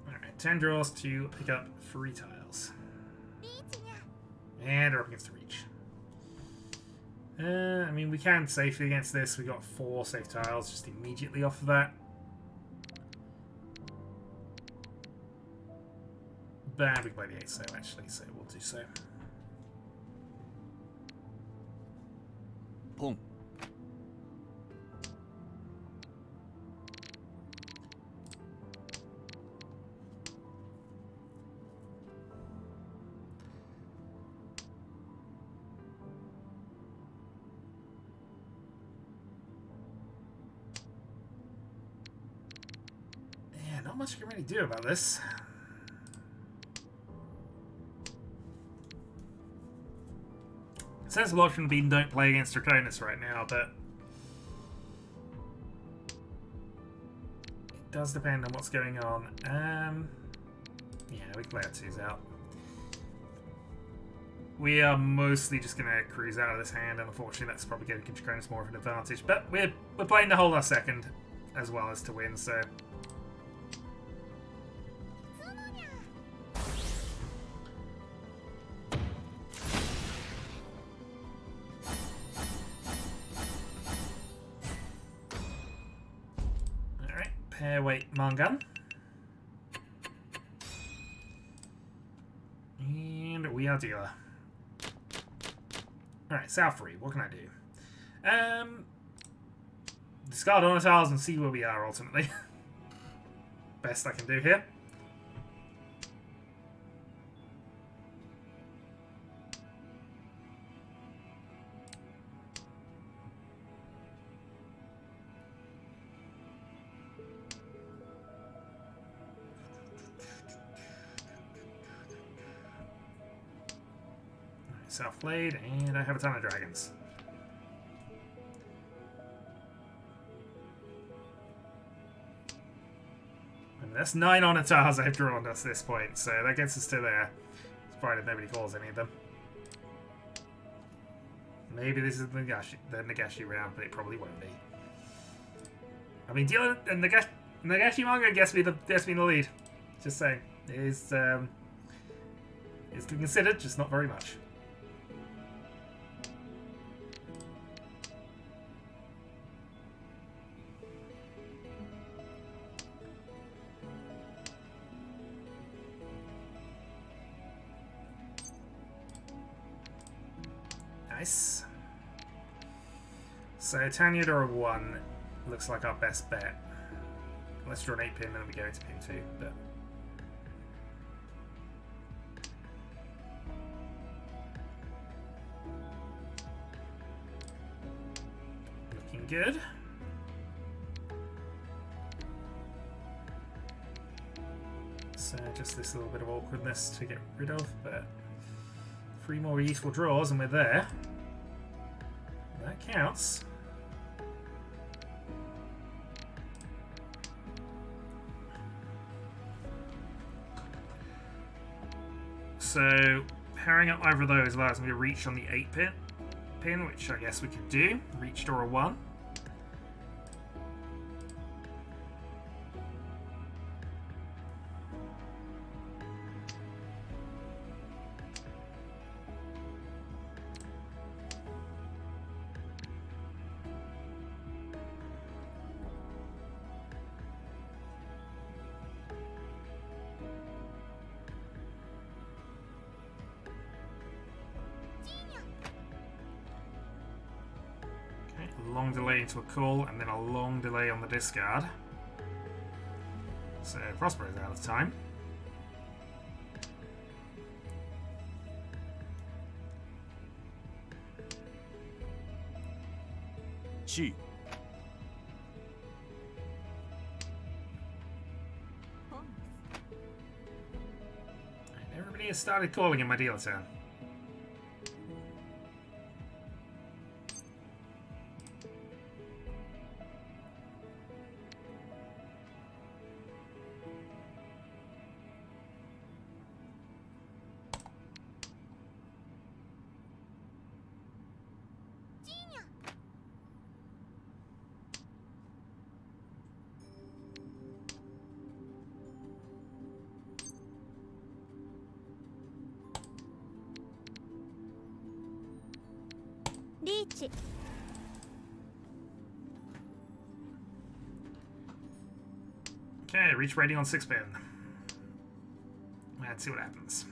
Alright, 10 draws to pick up 3 tiles. And we're up against the Reach. I mean, we can safely against this. We got 4 safe tiles just immediately off of that. But we can play the 8 so actually, so we'll do so. Pong. Yeah, not much you can really do about this. Sensible option would be don't play against Draconis right now, but it does depend on what's going on. Yeah, we can play our 2s out. We are mostly just going to cruise out of this hand, and unfortunately that's probably giving Draconis more of an advantage. But we're playing to hold our second as well as to win, so... Pairweight Mangan. And we are dealer. Alright, South 3. What can I do? Discard honor tiles and see where we are ultimately. Best I can do here. South-Blade, and I have a ton of dragons. And that's 9 honor tiles I've drawn at this point, so that gets us to there. Provided nobody calls any of them. Maybe this is the Nagashi round, but it probably won't be. I mean, dealing and Nagashi manga gets me the lead. Just saying, it is considered, just not very much. Nice. So Tanya Dora 1 looks like our best bet. Let's draw an 8-pin, then we go into pin 2. But looking good. So just this little bit of awkwardness to get rid of, but 3 more useful draws and we're there. That counts. So pairing up either of those allows me to reach on the 8-pin, which I guess we could do. Reach Dora 1. Long delay into a call, and then a long delay on the discard. So Prospero's out of time. Chi. Everybody has started calling in my dealer turn. Riichi. Okay, reach rating on 6-pin. Let's see what happens.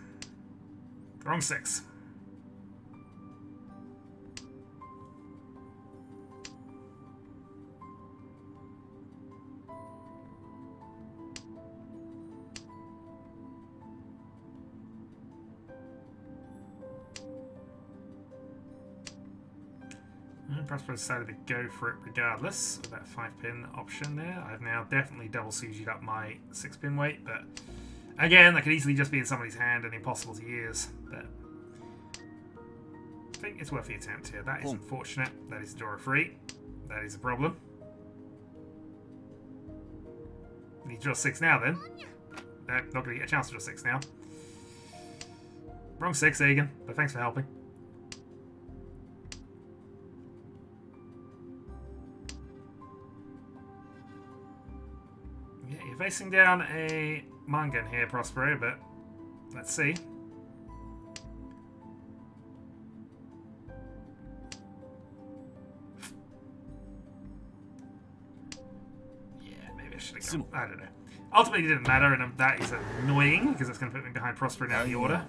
Wrong 6. Prosper decided to go for it regardless with that 5-pin option there. I've now definitely double Suji'd up my 6-pin weight, but again, that could easily just be in somebody's hand and impossible to use. But I think it's worth the attempt here. That is unfortunate. That is Dora free. That is a problem. Need to draw 6 now then. Not going to get a chance to draw 6 now. Wrong 6, Egan, but thanks for helping. Facing down a Mangan here, Prospero, but let's see. Yeah, maybe I should have gone. I don't know. Ultimately, it didn't matter, and that is annoying because it's going to put me behind Prospero now in the order.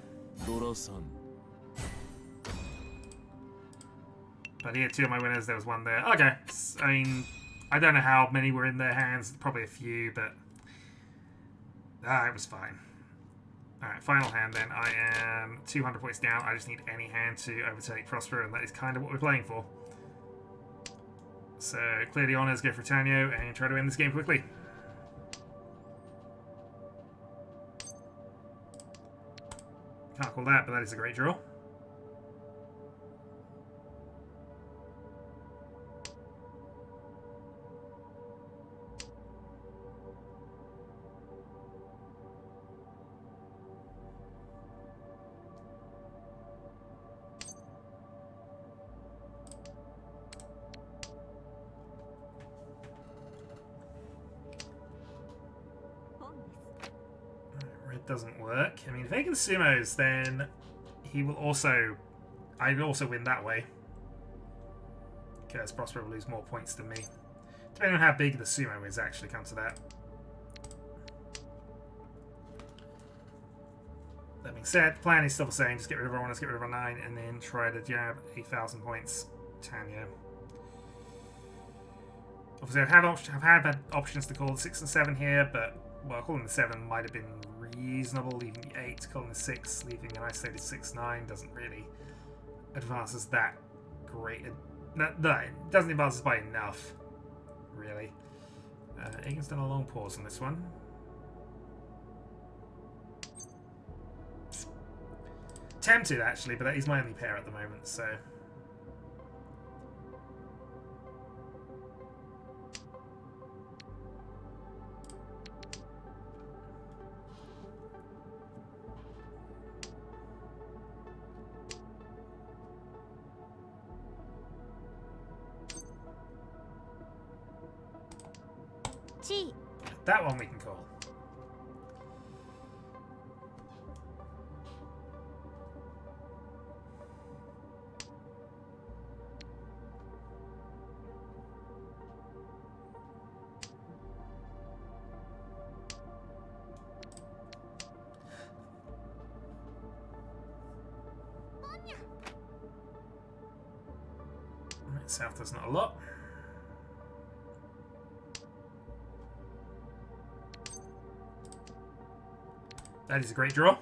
But here, two of my winners, there was one there. Okay, I mean, I don't know how many were in their hands, probably a few, but it was fine. Alright, final hand then. I am 200 points down. I just need any hand to overtake Prosper, and that is kind of what we're playing for. So, clear the honours, go for Tanyo, and try to win this game quickly. Can't call that, but that is a great draw. Doesn't work. I mean, if he can sumos, then he will also... I'd also win that way. Because Prosper will lose more points than me. Depending on how big the sumo is, actually, come to that. That being said, the plan is still the same. Just get rid of everyone, let's get rid of our 9, and then try to jab 8,000 points. Tanyo. Obviously, I've had options to call the 6 and 7 here, but, well, calling the 7 might have been reasonable. Leaving the 8, calling the 6, leaving an isolated 6-9 doesn't really advance us that great. No, it doesn't advance us by enough, really. Egan's done a long pause on this one. Tempted, actually, but that is my only pair at the moment, so... That one we can call. Right, south does not a lot. That is a great draw.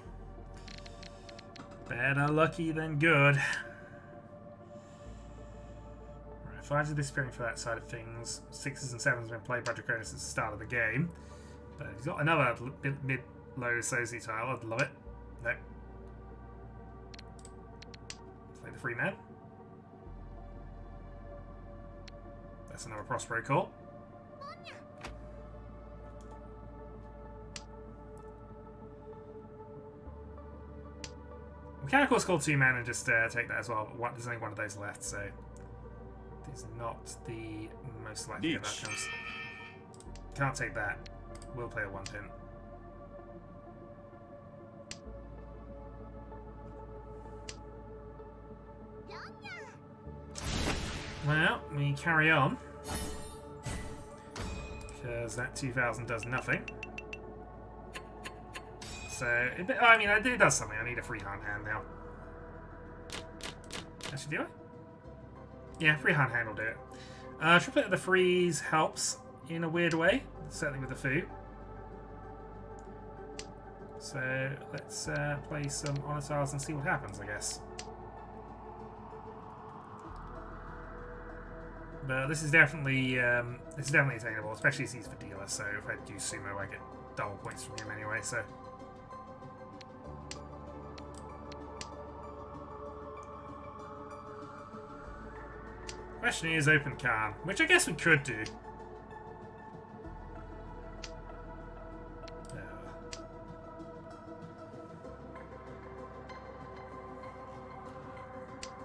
Better lucky than good. Right, 5s are disappearing for that side of things. 6s and 7s have been played by Draconis since the start of the game. But he's got another mid-low Sozi tile. I'd love it. Nope. Play the free man. That's another Prospero call. We can, of course, call 2 man and just take that as well, but there's only one of those left, so it is not the most likely of outcomes. Can't take that. We'll play a 1-pin. Well, we carry on, because that 2,000 does nothing. So, I mean, it does something. I need a free hand now. Actually, do I? Yeah, free hand will do it. Triplet of the freeze helps in a weird way, certainly with the foo. So, let's play some honor tiles and see what happens, I guess. But this is definitely attainable, especially as he's for dealer. So if I do sumo, I get double points from him anyway. So. Question is open Khan, which I guess we could do.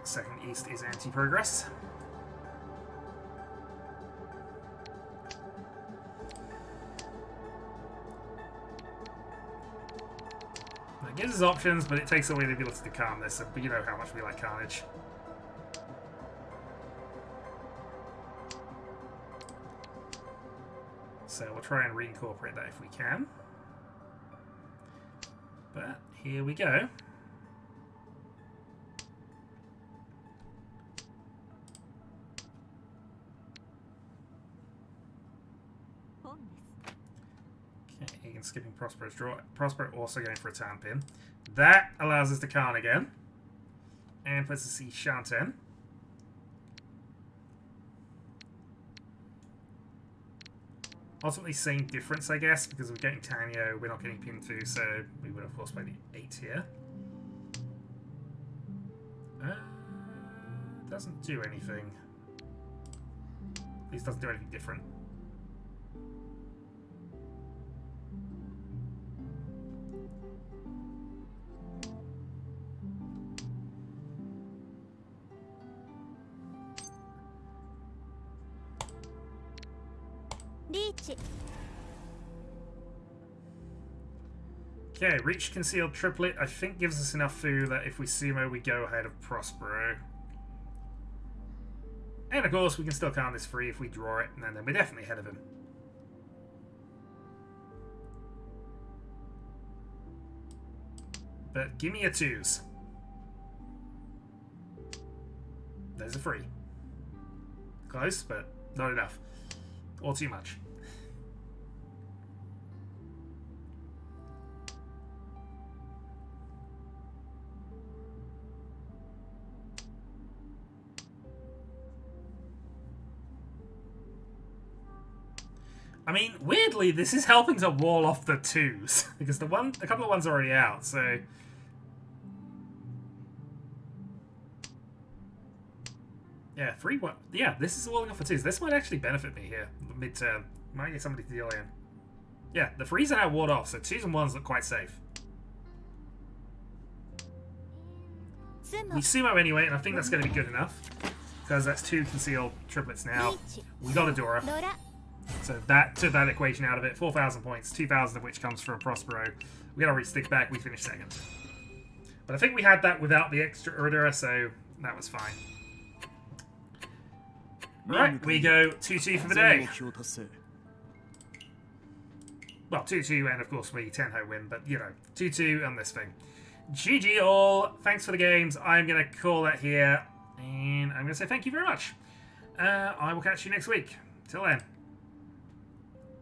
Second east is anti-progress. It gives us options, but it takes away the ability to calm this, so you know how much we like carnage. So we'll try and reincorporate that if we can. But here we go. and skipping Prospero's draw. Prospero also going for a town pin. That allows us to Khan again. And puts us to see Shanten. Ultimately, same difference, I guess, because we're getting Tanyo, we're not getting Pinfu, so we would, of course, play the 8 here. Doesn't do anything. At least doesn't do anything different. Riichi. Okay, Reach Concealed Triplet, I think gives us enough food that if we sumo, we go ahead of Prospero. And of course, we can still count this free if we draw it, and then we're definitely ahead of him. But give me a 2s. There's a free. Close, but not enough. Or too much. I mean, weirdly, this is helping to wall off the 2s because a couple of ones are already out. So, yeah, 3-1. Yeah, this is walling off the 2s. This might actually benefit me here mid-turn. Might get somebody to deal in. Yeah, the 3s are now walled off, so 2s and 1s look quite safe. We sumo anyway, and I think that's going to be good enough because that's 2 concealed triplets now. We got a Dora. So that took that equation out of it. 4,000 points, 2,000 of which comes from Prospero. We got a stick back, we finished second. But I think we had that without the extra Urdura, so that was fine. Right, we go 2-2 for the day. Well, 2-2, and of course we 10-ho win, but you know, 2-2 on this thing. GG all, thanks for the games. I'm going to call that here, and I'm going to say thank you very much. I will catch you next week. Till then.